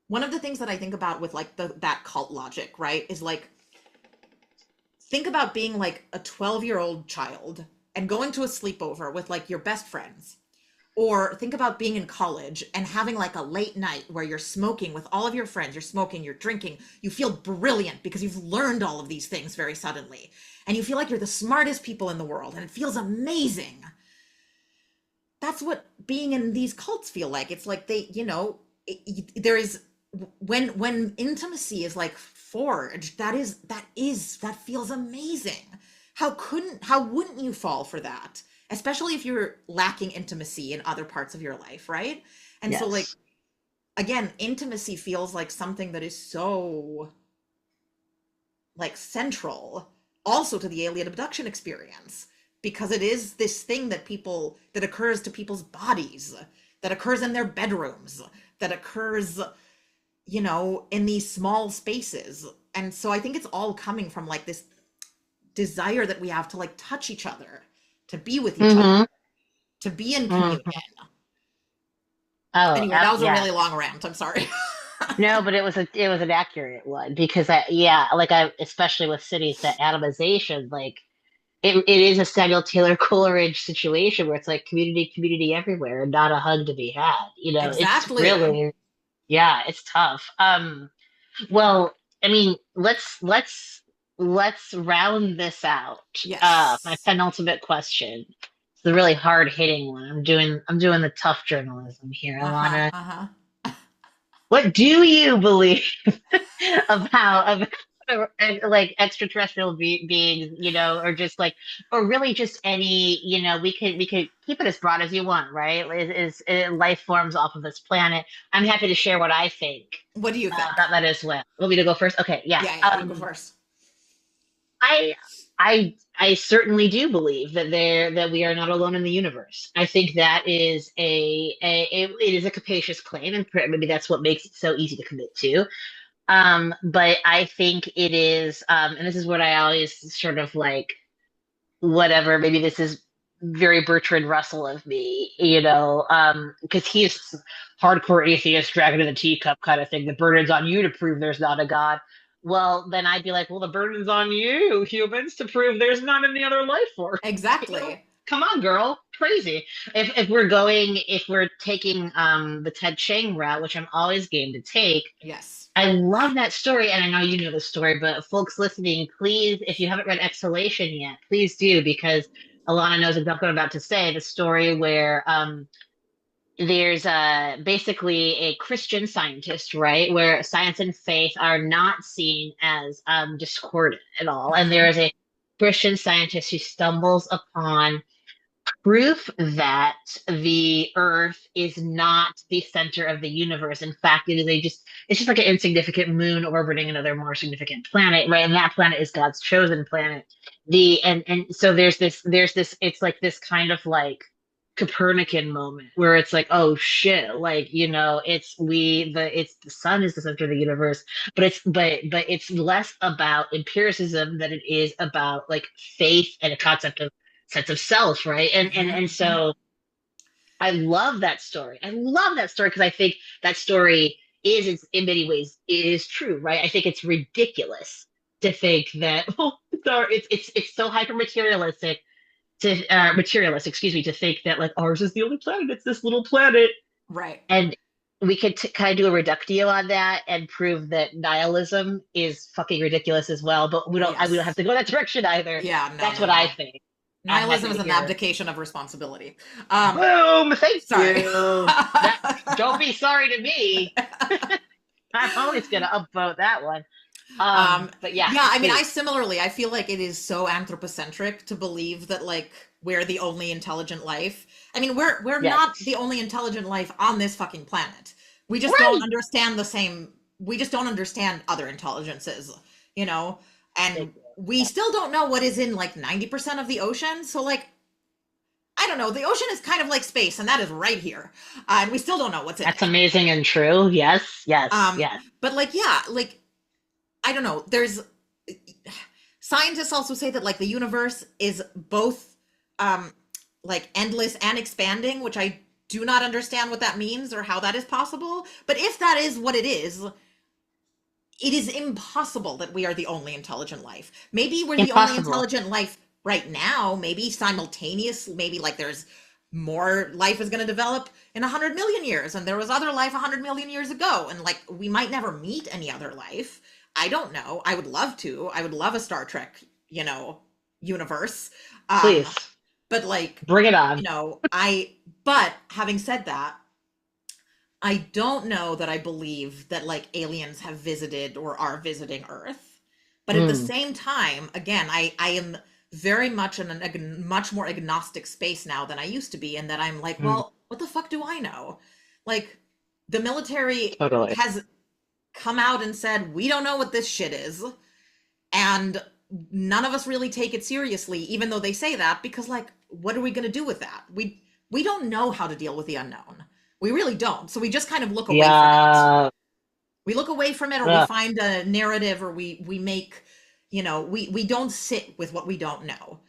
one of the things that I think about with like that cult logic, right, is like think about being like a 12-year-old child and going to a sleepover with like your best friends. Or think about being in college and having like a late night where you're smoking with all of your friends. You're smoking, you're drinking. You feel brilliant because you've learned all of these things very suddenly. And you feel like you're the smartest people in the world and it feels amazing. That's what being in these cults feel like. It's like they, there is when intimacy is like forged, that feels amazing. How wouldn't you fall for that? Especially if you're lacking intimacy in other parts of your life, right? And so like Yes. again, intimacy feels like something that is so like central also to the alien abduction experience, because it is this thing that occurs to people's bodies, that occurs in their bedrooms, that occurs, in these small spaces. And so I think it's all coming from like this desire that we have to like touch each other, to be with each other, Hmm. to be in communion. Hmm. Oh, Anyway, that was a yeah. really long rant. I'm sorry. No, but it was an accurate one because yeah, like I especially with cities, that atomization, like it is a Samuel Taylor Coleridge situation where it's like community everywhere and not a hug to be had. It's Exactly. really, yeah, it's tough. Well, I mean, let's round this out. My Yes. penultimate question. It's the really hard hitting one. I'm doing the tough journalism here. Uh-huh. Ilana, Uh-huh. what do you believe about like extraterrestrial beings, or just like, or really just any, we could keep it as broad as you want, right? Life forms off of this planet. I'm happy to share what I think What do you think? about that as well. Want me to go first? Okay, yeah. Yeah, yeah, you go first. I I certainly do believe that we are not alone in the universe. I think that is it is a capacious claim, and maybe that's what makes it so easy to commit to. But I think it is, and this is what I always sort of like, whatever, maybe this is very Bertrand Russell of me, because he's hardcore atheist, dragon in the teacup kind of thing. The burden's on you to prove there's not a God. Well, then I'd be like, well, the burden's on you, humans, to prove there's not any other life form. Exactly. Come on, girl, crazy. If we're taking the Ted Chiang route, which I'm always game to take, Yes. I love that story, and I know you know the story, but folks listening, please, if you haven't read Exhalation yet, please do, because Alana knows exactly what I'm about to say. The story where there's basically a Christian scientist, right, where science and faith are not seen as discordant at all, and there Hmm. is a Christian scientist who stumbles upon proof that the Earth is not the center of the universe. In fact, it's just like an insignificant moon orbiting another more significant planet, right? And that planet is God's chosen planet. And so there's this it's like this kind of like Copernican moment where it's like, oh shit, like, it's the sun is the center of the universe, but it's less about empiricism than it is about like faith and a concept of sense of self, right? And Hmm. Hmm. so I love that story. I love that story because I think that story in many ways is true, right? I think it's ridiculous to think that it's so hyper materialistic excuse me, to think that like ours is the only planet. It's this little planet, Right. and we could kind of do a reductio on that and prove that nihilism is fucking ridiculous as well. But we don't have Yes. to go that direction either. Yeah, no, That's no, what I no. think. I'm happy Nihilism to is an hear. abdication of responsibility. Um, Boom! Thank sorry. you. That don't be sorry to me. I'm always gonna upvote that one. But yeah, Yeah, I mean, please. I feel like it is so anthropocentric to believe that like we're the only intelligent life. I mean, we're not Yes. the only intelligent life on this fucking planet. We just don't Right. understand the same, we just don't understand other intelligences, you know? And we still don't know what is in like 90% of the ocean. So like I don't know, the ocean is kind of like space and that is right here. And we still don't know what's in That's it. amazing and true. Yes, yes, Um yes. but like yeah, like I don't know. There's scientists also say that like the universe is both um like endless and expanding, which I do not understand what that means or how that is possible. But if that is what it is impossible that we are the only intelligent life. Maybe we're the only Impossible. intelligent life right now, maybe simultaneous, maybe like there's more life is going to develop in 100 million years and there was other life 100 million years ago and like we might never meet any other life. I don't know. I would love to. I would love a Star Trek, you know, universe. Um Please but like, bring it on. but having said that, I don't know that I believe that like aliens have visited or are visiting Earth. But at the Mm, same time, again, I am very much in a much more agnostic space now than I used to be, and that I'm like, mm, well, what the fuck do I know? Like, the military totally. has come out and said, we don't know what this shit is. And none of us really take it seriously, even though they say that, because like, what are we gonna do with that? We don't know how to deal with the unknown. We really don't. So we just kind of look away from it. Yeah. We look away from it or we Ugh. find a narrative or we make, you know, we don't sit with what we don't know.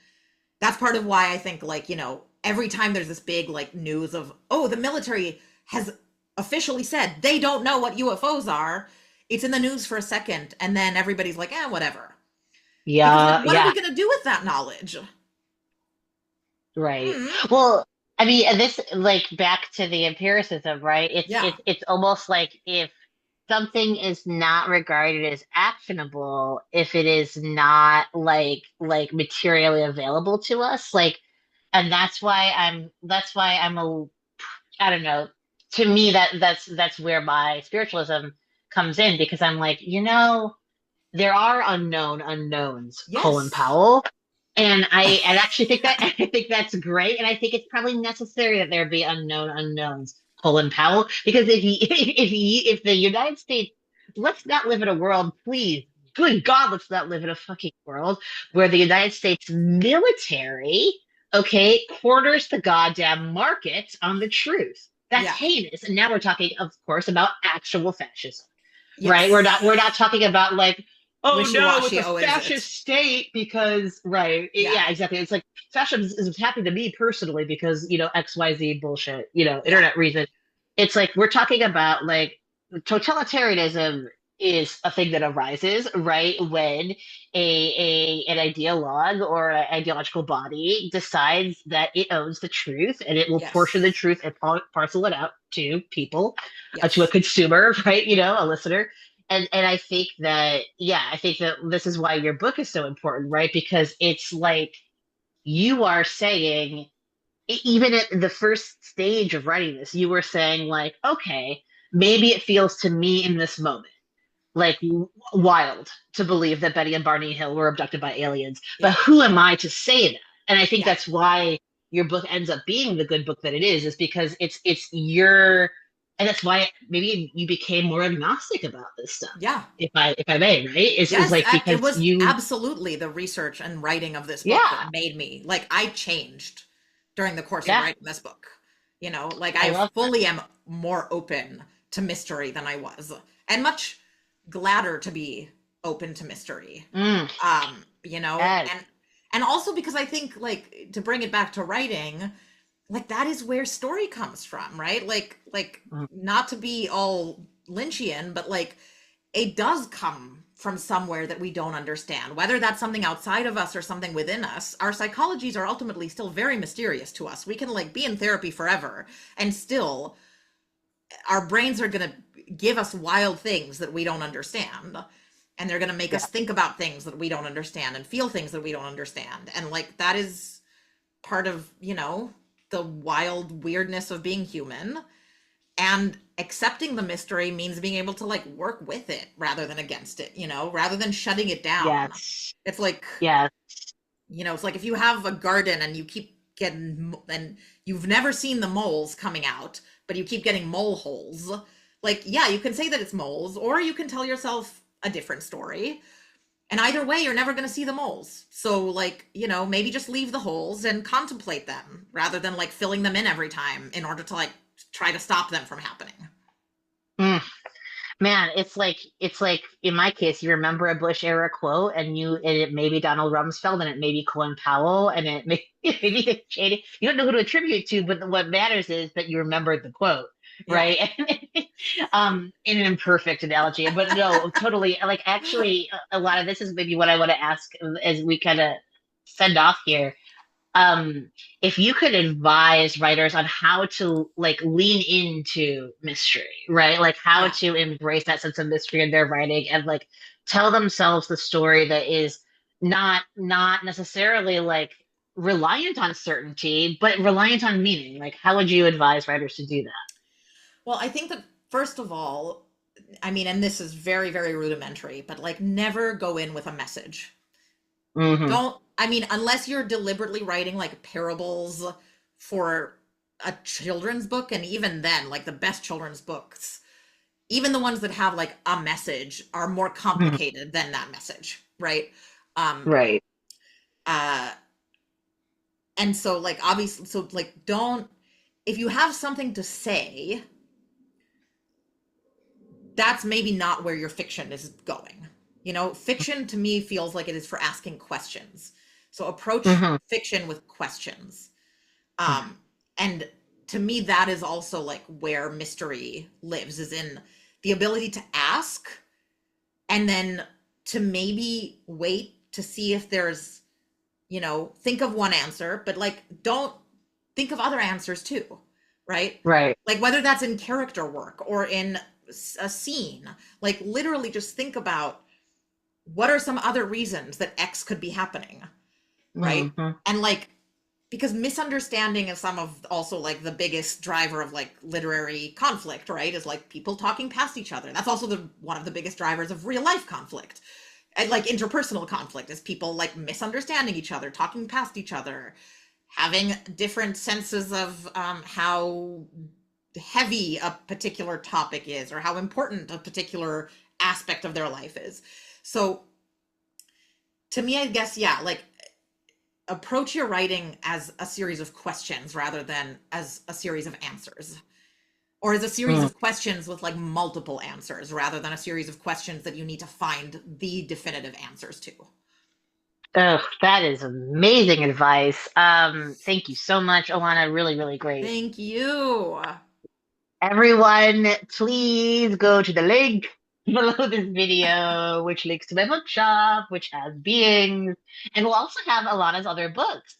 That's part of why I think like, you know, every time there's this big like news of, oh, the military has officially said they don't know what UFOs are, it's in the news for a second and then everybody's like, eh, whatever. Because like Yeah, what are we yeah, going to do with that knowledge? right. Hmm. Well, I mean, this like back to the empiricism, right? It's Yeah. it's it's almost like if something is not regarded as actionable if it is not like materially available to us. Like, and that's why I'm a I don't know. To me, that's where my spiritualism comes in because I'm like, there are unknown unknowns, Colin Yes. Powell. And I actually think that I think that's great, and I think it's probably necessary that there be unknown unknowns, Colin Powell, because if the United States, let's not live in a world, please, good God, let's not live in a fucking world where the United States military, okay, corners the goddamn market on the truth. That's Yeah. heinous. And now we're talking, of course, about actual fascism, right? We're not Yes. talking about like, oh no, it's Wishy-washy, a oh, is it? fascist state because, right. Yeah. Yeah, exactly. It's like fascism is happy to me personally because, XYZ bullshit, Yeah. internet reason. It's like we're talking about like totalitarianism is a thing that arises, right, when an ideologue or an ideological body decides that it owns the truth and it will portion the Yes. truth and parcel it out to people, to a Yes. consumer, right, a listener. And I think that this is why your book is so important, right? Because it's like you are saying, even at the first stage of writing this, you were saying like, okay, maybe it feels to me in this moment like wild to believe that Betty and Barney Hill were abducted by aliens, but Yeah. who am I to say that? And I think Yeah. that's why your book ends up being the good book that it is because it's your, and that's why maybe you became more agnostic about this stuff, Yeah. if I may, right? Is Yes, like it because was you, absolutely the research and writing of this book that yeah, made me like I changed during the course of yeah, writing this book. Like I I love that. fully am more open to mystery than I was, and much gladder to be open to mystery. Mm, yes, And also because I think like to bring it back to writing, like that is where story comes from, right? Like mm, not to be all Lynchian, but like it does come from somewhere that we don't understand, whether that's something outside of us or something within us. Our psychologies are ultimately still very mysterious to us. We can like be in therapy forever and still our brains are going to give us wild things that we don't understand, and they're going to make us yeah, think about things that we don't understand and feel things that we don't understand. And like that is part of, the wild weirdness of being human. And accepting the mystery means being able to like work with it rather than against it, rather than shutting it down. yes, It's like, yes, it's like if you have a garden and you keep and you've never seen the moles coming out, but you keep getting mole holes. Like, yeah, you can say that it's moles, or you can tell yourself a different story. And either way, you're never going to see the moles. So, like, maybe just leave the holes and contemplate them rather than like filling them in every time in order to like try to stop them from happening. mm. Man, it's like in my case, you remember a Bush era quote, and it may be Donald Rumsfeld, and it may be Colin Powell, and it may, maybe Dick Cheney. You don't know who to attribute to, but what matters is that you remembered the quote, Yeah. right? In an imperfect analogy, but no, totally. Like actually, a lot of this is maybe what I want to ask as we kind of send off here. um if you could advise writers on how to like lean into mystery, right, like how Yeah. to embrace that sense of mystery in their writing and like tell themselves the story that is not necessarily like reliant on certainty but reliant on meaning, like how would you advise writers to do that? Well, I think that first of all, I mean, and this is very, very rudimentary, but like never go in with a message. Hmm. Don't, I mean, unless you're deliberately writing like parables for a children's book, and even then, like the best children's books, even the ones that have like a message are more complicated than that message, right? Um, Right. uh, and so like obviously, so like don't, if you have something to say, that's maybe not where your fiction is going. Fiction to me feels like it is for asking questions. So approach Hmm. fiction with questions. Um, and to me, that is also like where mystery lives, is in the ability to ask and then to maybe wait to see if there's, think of one answer, but like don't think of other answers too, right? Right. Like whether that's in character work or in a scene. Like literally just think about what are some other reasons that X could be happening, right? Hmm. And like, because misunderstanding is some of also like the biggest driver of like literary conflict, right? Is like people talking past each other. That's also the one of the biggest drivers of real life conflict. And like interpersonal conflict is people like misunderstanding each other, talking past each other, having different senses of how heavy a particular topic is or how important a particular aspect of their life is. So to me, I guess, yeah, like approach your writing as a series of questions rather than as a series of answers, or as a series of questions with like multiple answers rather than a series of questions that you need to find the definitive answers to. Oh, that is amazing advice. Thank you so much, Alana. Really, really great. Thank you. Everyone, please go to the link below this video, which links to my bookshop, which has beings, and we'll also have Alana's other books.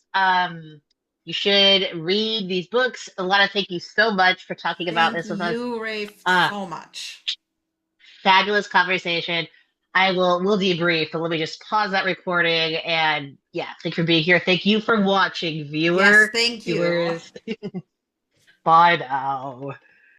You should read these books. Alana, thank you so much for talking about Thank this with us. you, Rafe, Uh, so much. Fabulous conversation. We'll debrief, but let me just pause that recording and yeah, thank you for being here. Thank you for watching, Yes, thank you. viewers. Bye now.